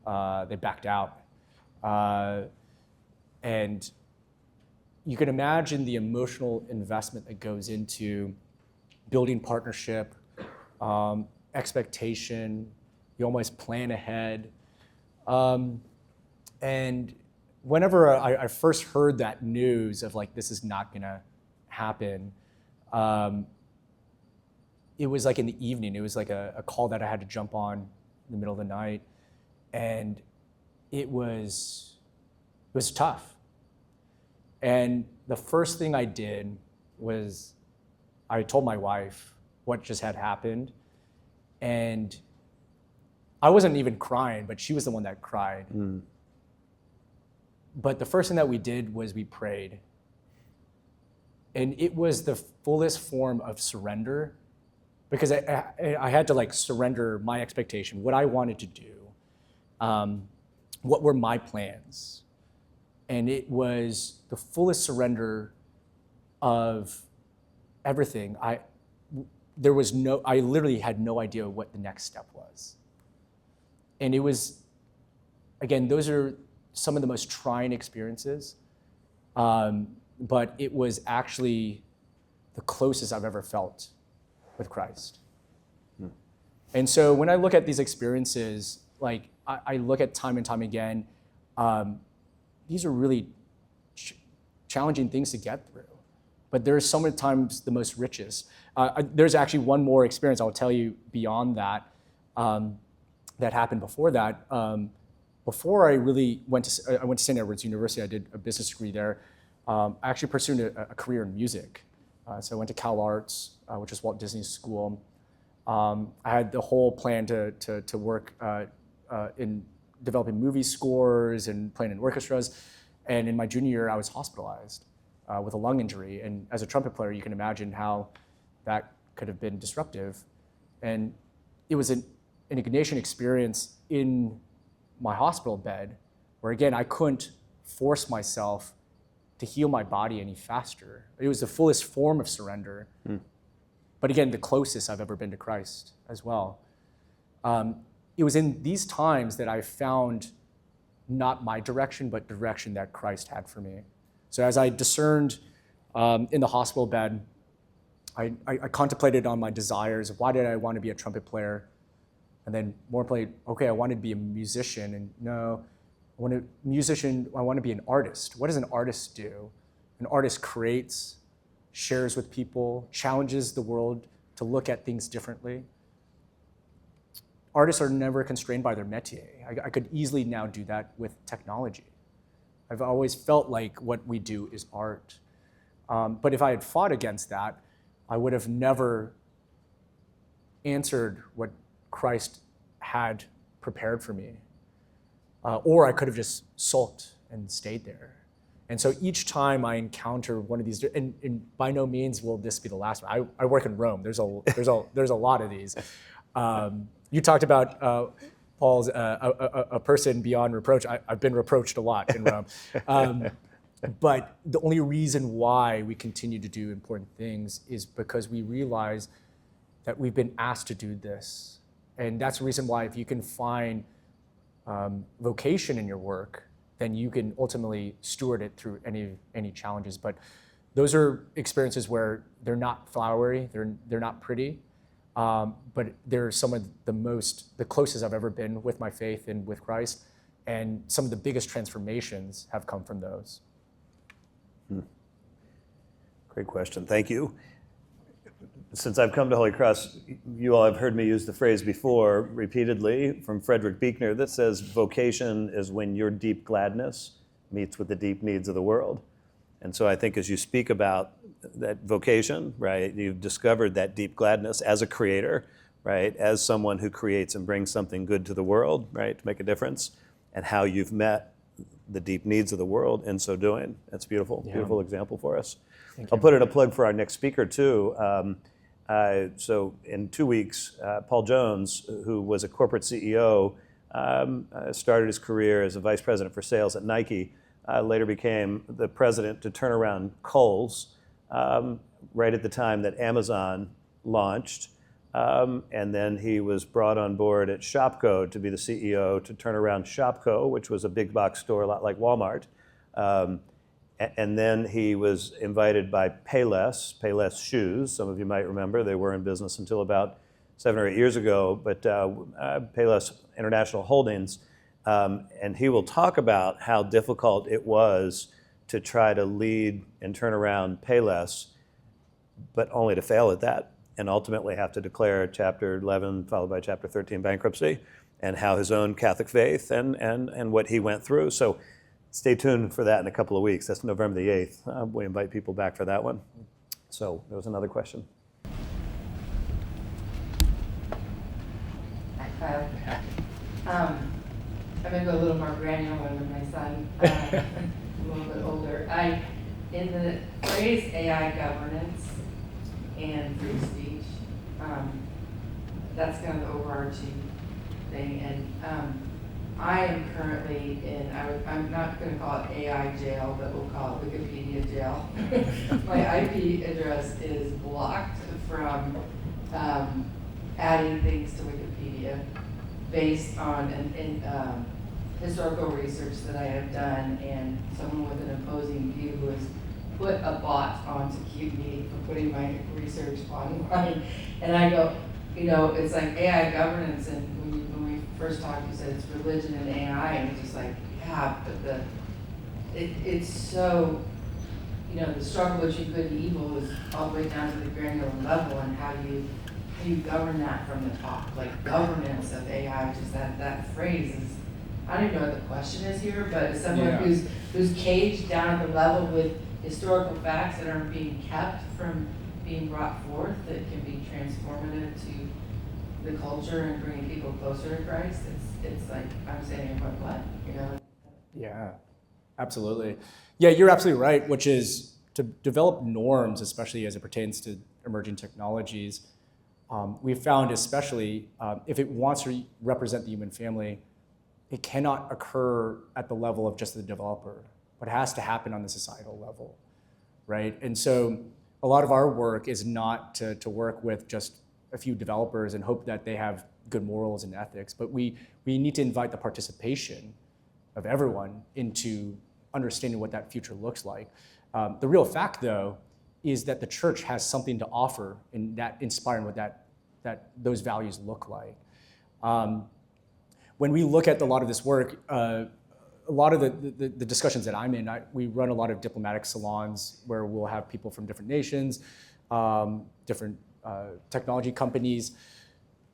They backed out. And you can imagine the emotional investment that goes into building partnership, expectation. You almost plan ahead. And whenever I first heard that news of like, this is not gonna happen, it was like in the evening. It was like a call that I had to jump on in the middle of the night. And it was tough. And the first thing I did was I told my wife what just had happened. And I wasn't even crying, but she was the one that cried. But the first thing that we did was we prayed. And it was the fullest form of surrender, because I had to like surrender my expectation, what I wanted to do, what were my plans. And it was the fullest surrender of everything. I literally had no idea what the next step was. And it was, again, those are some of the most trying experiences, but it was actually the closest I've ever felt with Christ. And so when I look at these experiences, like I look at time and time again, these are really challenging things to get through. but there's sometimes the most richest. There's actually one more experience I'll tell you beyond that that happened before that. Before I really went to St. Edward's University, I did a business degree there. I actually pursued a career in music. So I went to Cal Arts, which is Walt Disney's school. I had the whole plan to work in developing movie scores and playing in orchestras. And in my junior year, I was hospitalized with a lung injury. And as a trumpet player, you can imagine how that could have been disruptive. And it was an Ignatian experience in my hospital bed, where again, I couldn't force myself to heal my body any faster. It was the fullest form of surrender. But again, the closest I've ever been to Christ as well. It was in these times that I found not my direction, but direction that Christ had for me. So as I discerned in the hospital bed, I contemplated on my desires. Why did I want to be a trumpet player? And then more importantly, okay, I wanted to be a musician. And no, I want to be an artist. What does an artist do? An artist creates, shares with people, challenges the world to look at things differently. Artists are never constrained by their métier. I could easily now do that with technology. I've always felt like what we do is art. But if I had fought against that, I would have never answered what Christ had prepared for me. Or I could have just sulked and stayed there. And so each time I encounter one of these, and by no means will this be the last one. I work in Rome. There's a lot of these. You talked about Paul's a person beyond reproach. I've been reproached a lot in Rome. But the only reason why we continue to do important things is because we realize that we've been asked to do this. And that's the reason why if you can find vocation in your work, then you can ultimately steward it through any challenges. But those are experiences where they're not flowery, they're not pretty, but they're some of the closest I've ever been with my faith and with Christ. And some of the biggest transformations have come from those. Great question, thank you. Since I've come to Holy Cross, you all have heard me use the phrase before repeatedly from Frederick Buechner that says vocation is when your deep gladness meets with the deep needs of the world. And so I think as you speak about that vocation, right, you've discovered that deep gladness as a creator, right, as someone who creates and brings something good to the world, right, to make a difference, and how you've met the deep needs of the world in so doing. That's beautiful, beautiful example for us. I'll put in a plug for our next speaker too. So in 2 weeks, Paul Jones, who was a corporate CEO, started his career as a vice president for sales at Nike, later became the president to turn around Kohl's, right at the time that Amazon launched. And then he was brought on board at Shopko to be the CEO to turn around Shopko, which was a big box store, a lot like Walmart. And then he was invited by Payless Shoes. Some of you might remember, they were in business until about 7 or 8 years ago, but Payless International Holdings. And he will talk about how difficult it was to try to lead and turn around Payless, but only to fail at that, and ultimately have to declare Chapter 11 followed by Chapter 13 bankruptcy, and how his own Catholic faith and what he went through. So stay tuned for that in a couple of weeks. That's November the 8th. We invite people back for that one. So there was another question. Hi, Kyle. I'm going to go a little more granular with my son, a little bit older. In the phrase AI governance and free speech, that's kind of the overarching thing. And I am currently I'm not going to call it AI jail, but we'll call it Wikipedia jail. My IP address is blocked from adding things to Wikipedia based on historical research that I have done, and someone with an opposing view who has put a bot on to keep me from putting my research online. And I go, it's like AI governance, and when we first talked, you said it's religion and AI, and it's just like, yeah, but it's so the struggle between good and evil is all the way down to the granular level, and how you govern that from the top, like governance of AI, just that phrase is, I don't even know what the question is here, but as someone who's caged down at the level with historical facts that aren't being kept from being brought forth, that can be transformative to the culture and bringing people closer to Christ, it's like, I'm saying, what? Yeah, absolutely. Yeah, you're absolutely right, which is to develop norms, especially as it pertains to emerging technologies. We've found, especially if it wants to represent the human family, it cannot occur at the level of just the developer, but it has to happen on the societal level, right? And so a lot of our work is not to work with just a few developers and hope that they have good morals and ethics, but we need to invite the participation of everyone into understanding what that future looks like. The real fact, though, is that the church has something to offer in that inspiring what that those values look like. When we look at a lot of this work, a lot of the discussions that I'm in, we run a lot of diplomatic salons where we'll have people from different nations, different technology companies,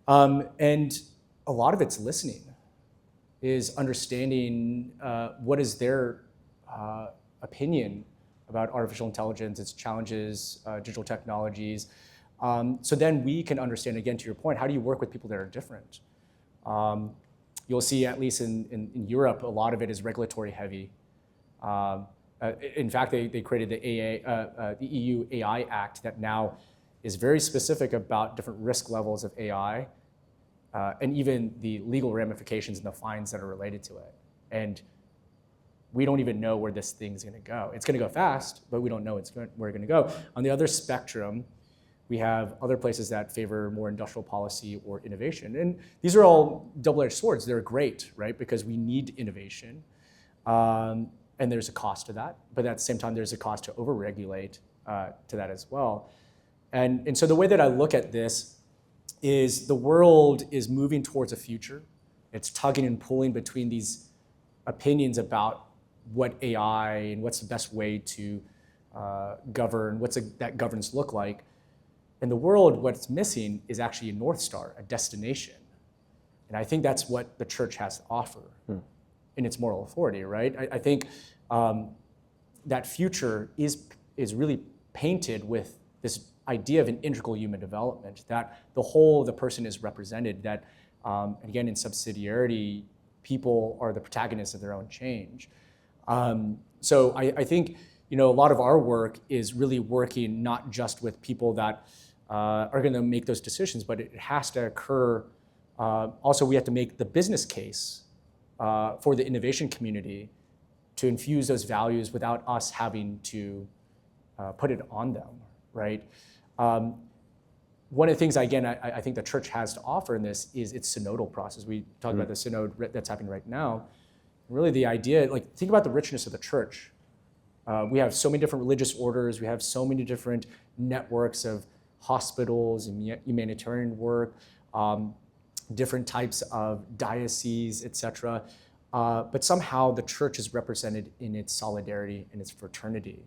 and a lot of it's listening, is understanding what is their opinion about artificial intelligence, its challenges, digital technologies. So then we can understand, again, to your point, how do you work with people that are different? You'll see, at least in Europe, a lot of it is regulatory heavy. In fact, they created the EU AI Act that now is very specific about different risk levels of AI, and even the legal ramifications and the fines that are related to it. And we don't even know where this thing's gonna go. It's gonna go fast, but we don't know where it's gonna go. On the other spectrum, we have other places that favor more industrial policy or innovation. And these are all double-edged swords. They're great, right? Because we need innovation. And there's a cost to that. But at the same time, there's a cost to overregulate to that as well. And so the way that I look at this is the world is moving towards a future. It's tugging and pulling between these opinions about what AI and what's the best way to govern, what's that governance look like. In the world, what's missing is actually a North Star, a destination. And I think that's what the church has to offer in its moral authority, right? I think that future is really painted with this idea of an integral human development, that the whole of the person is represented, that, again, in subsidiarity, people are the protagonists of their own change. So I think a lot of our work is really working not just with people that are going to make those decisions, but it has to occur. Also, we have to make the business case for the innovation community to infuse those values without us having to put it on them, right? One of the things, again, I think the church has to offer in this is its synodal process. We talk about the synod that's happening right now. Really, the idea, think about the richness of the church. We have so many different religious orders. We have so many different networks of hospitals and humanitarian work, different types of dioceses, et cetera. But somehow the church is represented in its solidarity and its fraternity.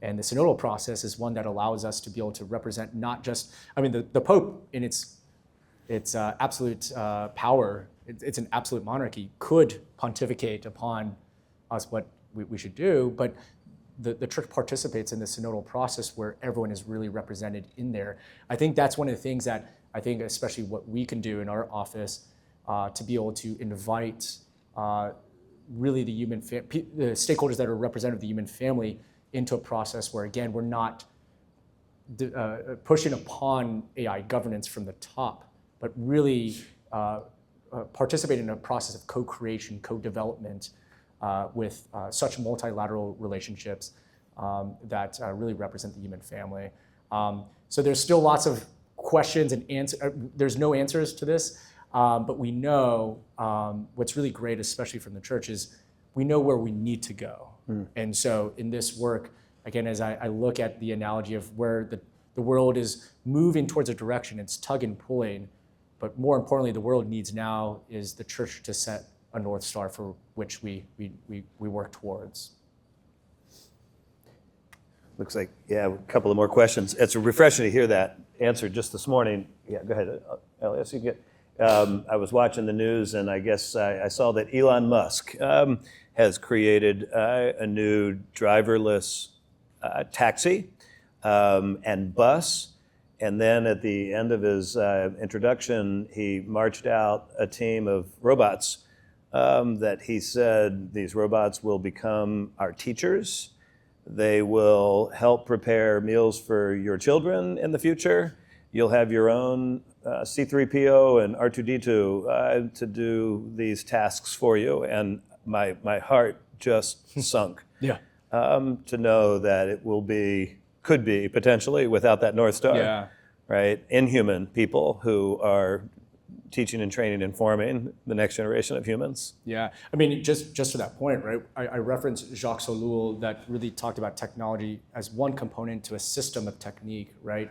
And the synodal process is one that allows us to be able to represent not just, the Pope in its absolute power, it's an absolute monarchy, could pontificate upon us what we should do, but the church participates in the synodal process where everyone is really represented in there. I think that's one of the things that I think, especially what we can do in our office, to be able to invite really the stakeholders that are representative of the human family into a process where, again, we're not pushing upon AI governance from the top, but really participate in a process of co-creation, co-development with such multilateral relationships that really represent the human family. So there's still lots of questions and answers. There's no answers to this, but we know what's really great, especially from the church, is we know where we need to go. And so in this work, again, as I look at the analogy of where the world is moving towards a direction, it's tug and pulling, but more importantly, the world needs now is the church to set a North Star for which we work towards. Looks like, yeah, a couple of more questions. It's refreshing to hear that answer just this morning. Yeah, go ahead, Elias. You get. I was watching the news, and I guess I saw that Elon Musk has created a new driverless taxi and bus. And then at the end of his introduction, he marched out a team of robots that he said these robots will become our teachers. They will help prepare meals for your children in the future. You'll have your own C3PO and R2D2 to do these tasks for you. And my heart just sunk Yeah. to know that it could be potentially without that North Star, Yeah. right? Inhuman people who are teaching and training and forming the next generation of humans. Yeah, I mean, just to that point, right? I referenced Jacques Ellul that really talked about technology as one component to a system of technique, right?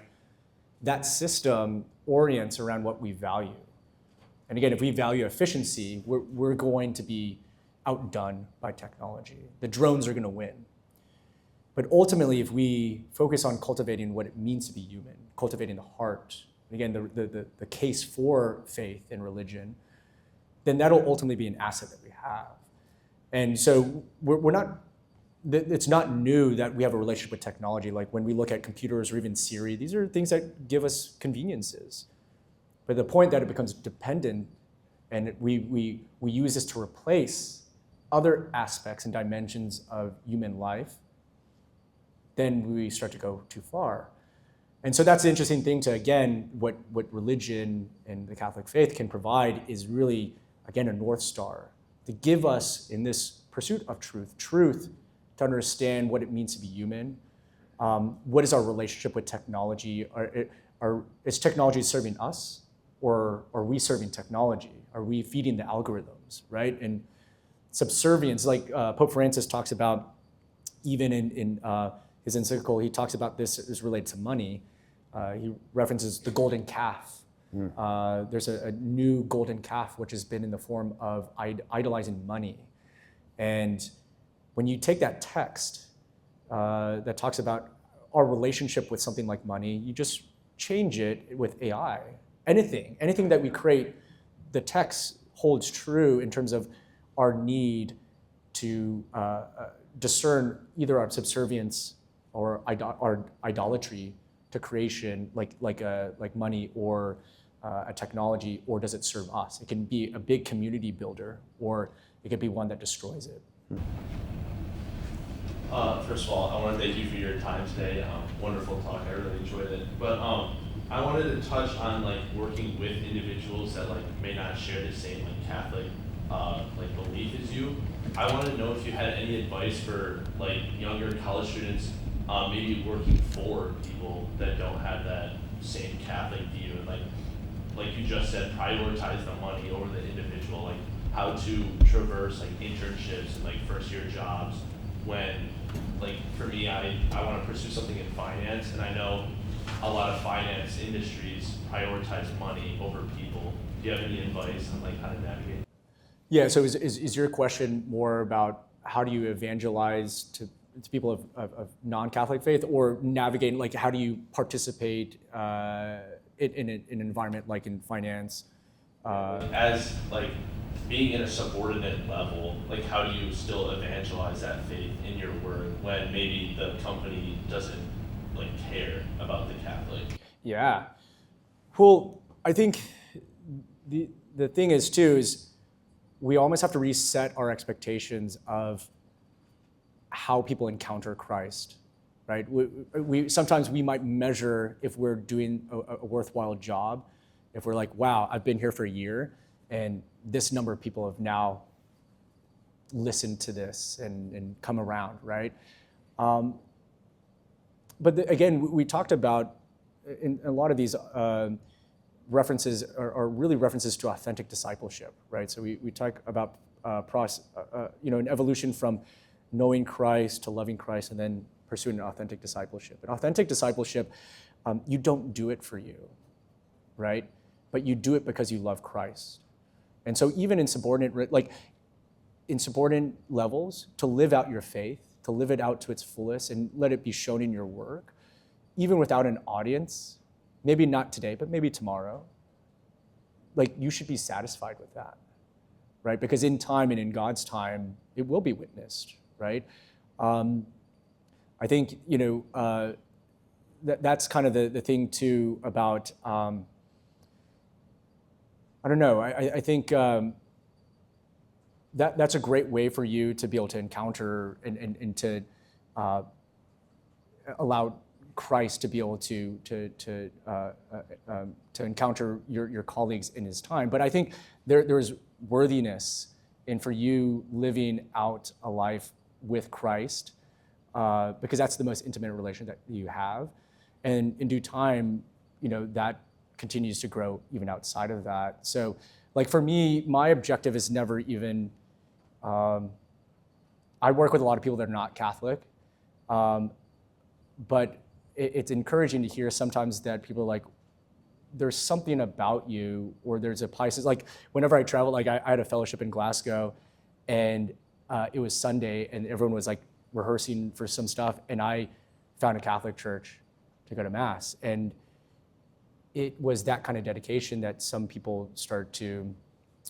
That system orients around what we value. And again, if we value efficiency, we're going to be outdone by technology. The drones are going to win. But ultimately, if we focus on cultivating what it means to be human, cultivating the heart, again, the case for faith and religion, then that'll ultimately be an asset that we have. And so we're not, it's not new that we have a relationship with technology. Like when we look at computers or even Siri, these are things that give us conveniences. But the point that it becomes dependent and we use this to replace other aspects and dimensions of human life, then we start to go too far. And so that's the interesting thing to, again, what religion and the Catholic faith can provide is really, again, a North Star to give us in this pursuit of truth to understand what it means to be human. What is our relationship with technology? Is technology serving us, or are we serving technology? Are we feeding the algorithms, right? And subservience, like Pope Francis talks about, even in his encyclical, he talks about this is related to money. He references the golden calf. There's a new golden calf which has been in the form of idolizing money. And when you take that text that talks about our relationship with something like money, you just change it with AI. Anything that we create, the text holds true in terms of our need to discern either our subservience or our idolatry to creation, like money or a technology, or does it serve us? It can be a big community builder, or it could be one that destroys it. First of all, I want to thank you for your time today. Wonderful talk. I really enjoyed it. But I wanted to touch on working with individuals that may not share the same Catholic belief as you. I want to know if you had any advice for younger college students, maybe working for people that don't have that same Catholic view. Like you just said, prioritize the money over the individual. How to traverse internships and first year jobs. When for me, I want to pursue something in finance, and I know a lot of finance industries prioritize money over people. Do you have any advice on how to navigate? Yeah, so is your question more about how do you evangelize to people of non-Catholic faith, or navigate, how do you participate in an environment like in finance? As being in a subordinate level, how do you still evangelize that faith in your work when maybe the company doesn't care about the Catholic? Yeah, well, I think the thing is too is we almost have to reset our expectations of how people encounter Christ, right? Sometimes we might measure if we're doing a worthwhile job, if we're wow, I've been here for a year, and this number of people have now listened to this and come around, right? But again, we talked about in a lot of these references are really references to authentic discipleship, right? So we talk about an evolution from knowing Christ to loving Christ and then pursuing an authentic discipleship. And authentic discipleship, you don't do it for you, right? But you do it because you love Christ. And so even in subordinate levels, to live out your faith to live it out to its fullest and let it be shown in your work, even without an audience, maybe not today, but maybe tomorrow, like you should be satisfied with that, right? Because in time and in God's time, it will be witnessed, right? I think, that's kind of the thing too about, I don't know, I think that's a great way for you to be able to encounter and to allow Christ to be able to encounter your colleagues in his time. But I think there's worthiness in for you living out a life with Christ, because that's the most intimate relation that you have. And in due time, that continues to grow even outside of that. So like for me, my objective is never even, I work with a lot of people that are not Catholic, but it's encouraging to hear sometimes that people are like, there's something about you, or there's a Pisces. Like whenever I travel, like I had a fellowship in Glasgow, and it was Sunday, and everyone was like rehearsing for some stuff, and I found a Catholic church to go to Mass. And it was that kind of dedication that some people start to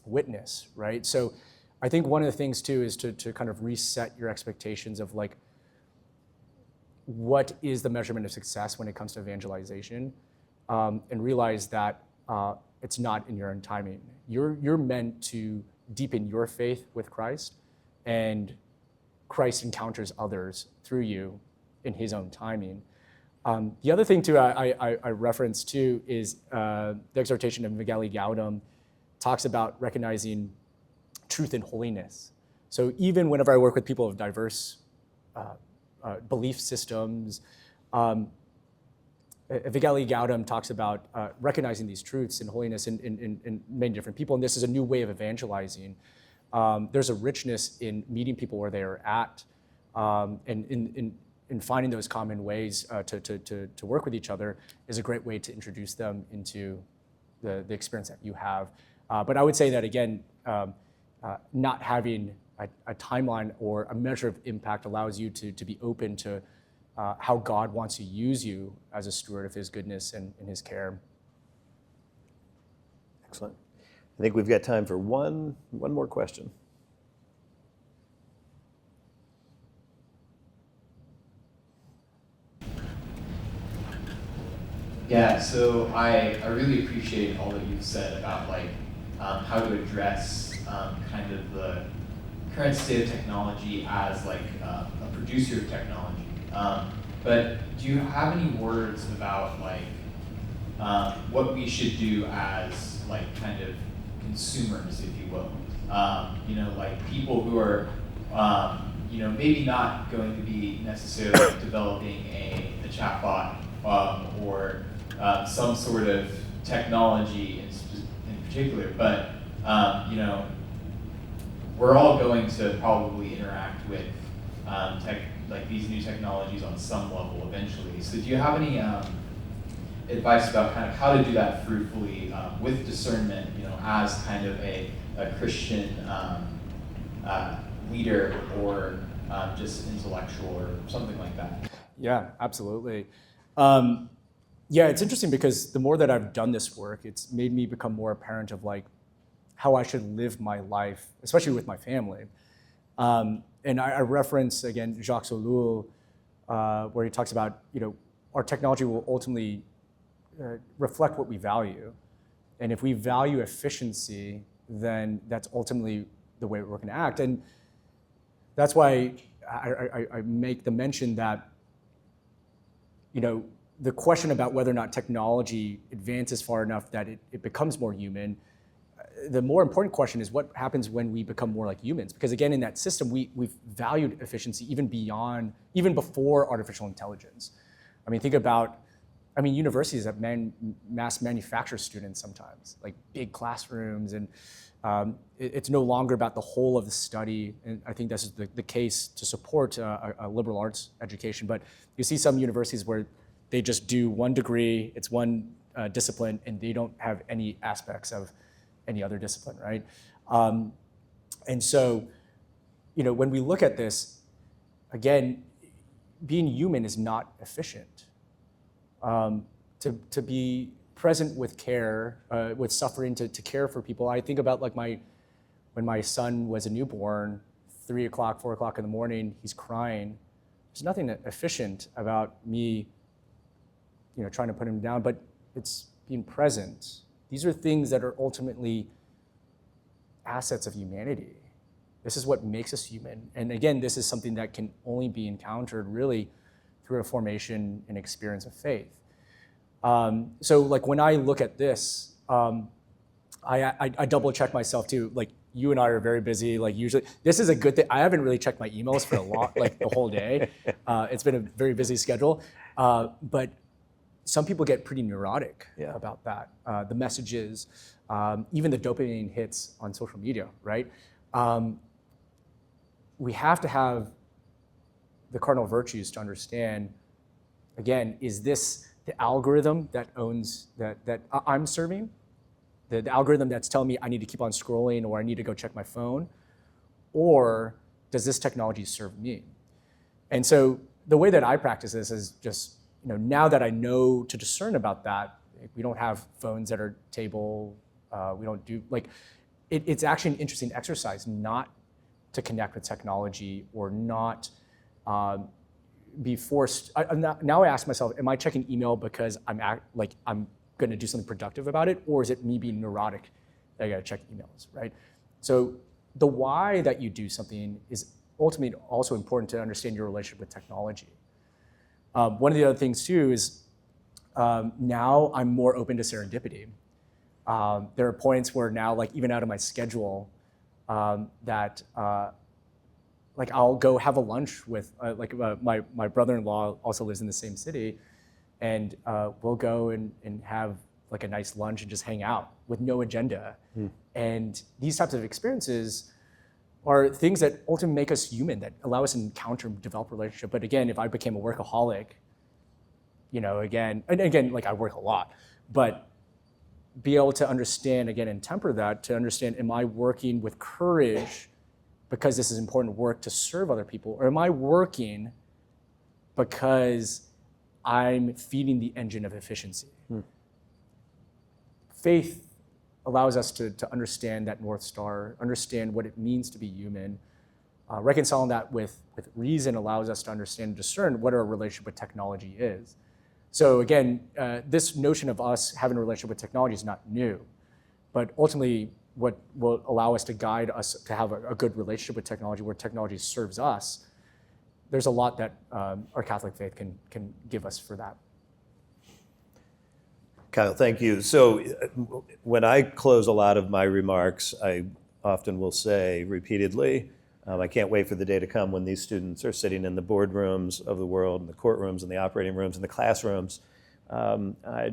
witness, right? So I think one of the things too is to kind of reset your expectations of like, what is the measurement of success when it comes to evangelization, and realize that it's not in your own timing. You're meant to deepen your faith with Christ, and Christ encounters others through you in his own timing. The other thing too I reference too is the exhortation of Evangelii Gaudium talks about recognizing truth and holiness. So even whenever I work with people of diverse belief systems, Evangelii Gaudium talks about recognizing these truths and holiness in many different people, and this is a new way of evangelizing. There's a richness in meeting people where they are at, and in finding those common ways to work with each other is a great way to introduce them into the experience that you have. But I would say that again, not having a timeline or a measure of impact allows you to be open to how God wants to use you as a steward of his goodness and his care. Excellent. I think we've got time for one more question. Yeah, so I really appreciate all that you've said about like how to address kind of the current state of technology as like a producer of technology. But do you have any words about like what we should do as like kind of consumers, if you will? Like people who are maybe not going to be necessarily developing a chatbot or some sort of technology in particular, but we're all going to probably interact with like these new technologies on some level eventually. So do you have any advice about kind of how to do that fruitfully with discernment, as kind of a Christian leader or just intellectual or something like that? Yeah, absolutely. Yeah, it's interesting because the more that I've done this work, it's made me become more apparent of like how I should live my life, especially with my family. And I reference again Jacques Ellul, where he talks about our technology will ultimately reflect what we value, and if we value efficiency, then that's ultimately the way we're going to act. And that's why I make the mention that the question about whether or not technology advances far enough that it becomes more human, the more important question is what happens when we become more like humans? Because again, in that system, we've valued efficiency even before artificial intelligence. I mean, think about, universities that mass manufacture students sometimes, like big classrooms, and it's no longer about the whole of the study. And I think this is the case to support a liberal arts education. But you see some universities where they just do one degree, it's one discipline, and they don't have any aspects of any other discipline, right? And so, when we look at this, again, being human is not efficient. To be present with care, with suffering, to care for people. I think about like when my son was a newborn, 3 o'clock, 4 o'clock in the morning, he's crying. There's nothing efficient about me, trying to put him down, but it's being present. These are things that are ultimately assets of humanity. This is what makes us human. And again, this is something that can only be encountered really through a formation and experience of faith. So like when I look at this, I double check myself too. Like you and I are very busy. Like usually, this is a good thing. I haven't really checked my emails for a lot, like the whole day. It's been a very busy schedule. But some people get pretty neurotic about that. The messages, even the dopamine hits on social media, right? We have to have the cardinal virtues to understand, again, is this the algorithm that owns, that I'm serving? The algorithm that's telling me I need to keep on scrolling or I need to go check my phone? Or does this technology serve me? And so the way that I practice this is just, now that I know to discern about that, we don't have phones at our table, we don't do, it's actually an interesting exercise not to connect with technology or not be forced. Now I ask myself, am I checking email because I'm going to do something productive about it, or is it me being neurotic that I got to check emails, right? So the why that you do something is ultimately also important to understand your relationship with technology. One of the other things too is now I'm more open to serendipity. There are points where now, even out of my schedule, that I'll go have a lunch with my brother-in-law also lives in the same city, and we'll go and have a nice lunch and just hang out with no agenda. And these types of experiences are things that ultimately make us human, that allow us to encounter and develop a relationship. But again, if I became a workaholic, again, I work a lot, but be able to understand, again, and temper that, to understand, am I working with courage because this is important work to serve other people, or am I working because I'm feeding the engine of efficiency? Faith allows us to understand that North Star, understand what it means to be human. Reconciling that with reason allows us to understand and discern what our relationship with technology is. So again, this notion of us having a relationship with technology is not new, but ultimately what will allow us to guide us to have a good relationship with technology, where technology serves us, there's a lot that our Catholic faith can give us for that. Kyle, thank you. So when I close a lot of my remarks, I often will say repeatedly, I can't wait for the day to come when these students are sitting in the boardrooms of the world, in the courtrooms, in the operating rooms, in the classrooms,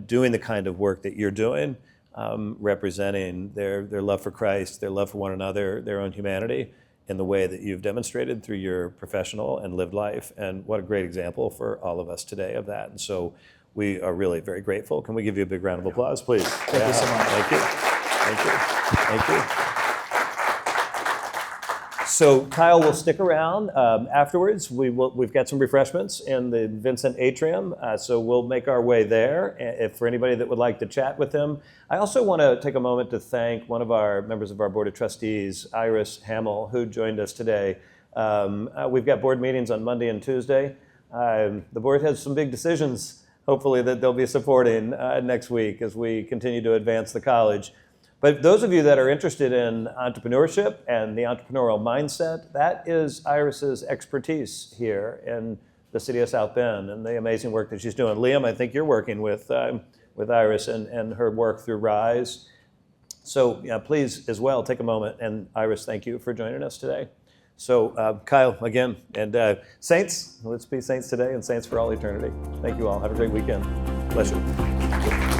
doing the kind of work that you're doing, representing their love for Christ, their love for one another, their own humanity, in the way that you've demonstrated through your professional and lived life. And what a great example for all of us today of that. And so we are really very grateful. Can we give you a big round of applause, please? Thank you so much. Thank you. Thank you. Thank you. So Kyle will stick around afterwards. We've got some refreshments in the Vincent Atrium, so we'll make our way there. If for anybody that would like to chat with him, I also want to take a moment to thank one of our members of our Board of Trustees, Iris Hamill, who joined us today. We've got board meetings on Monday and Tuesday. The board has some big decisions, hopefully, that they'll be supporting next week as we continue to advance the college. But those of you that are interested in entrepreneurship and the entrepreneurial mindset, that is Iris's expertise here in the city of South Bend and the amazing work that she's doing. Liam, I think you're working with Iris and her work through RISE. So please as well take a moment, and Iris, thank you for joining us today. So Kyle, again, and saints, let's be saints today and saints for all eternity. Thank you all. Have a great weekend. Bless you.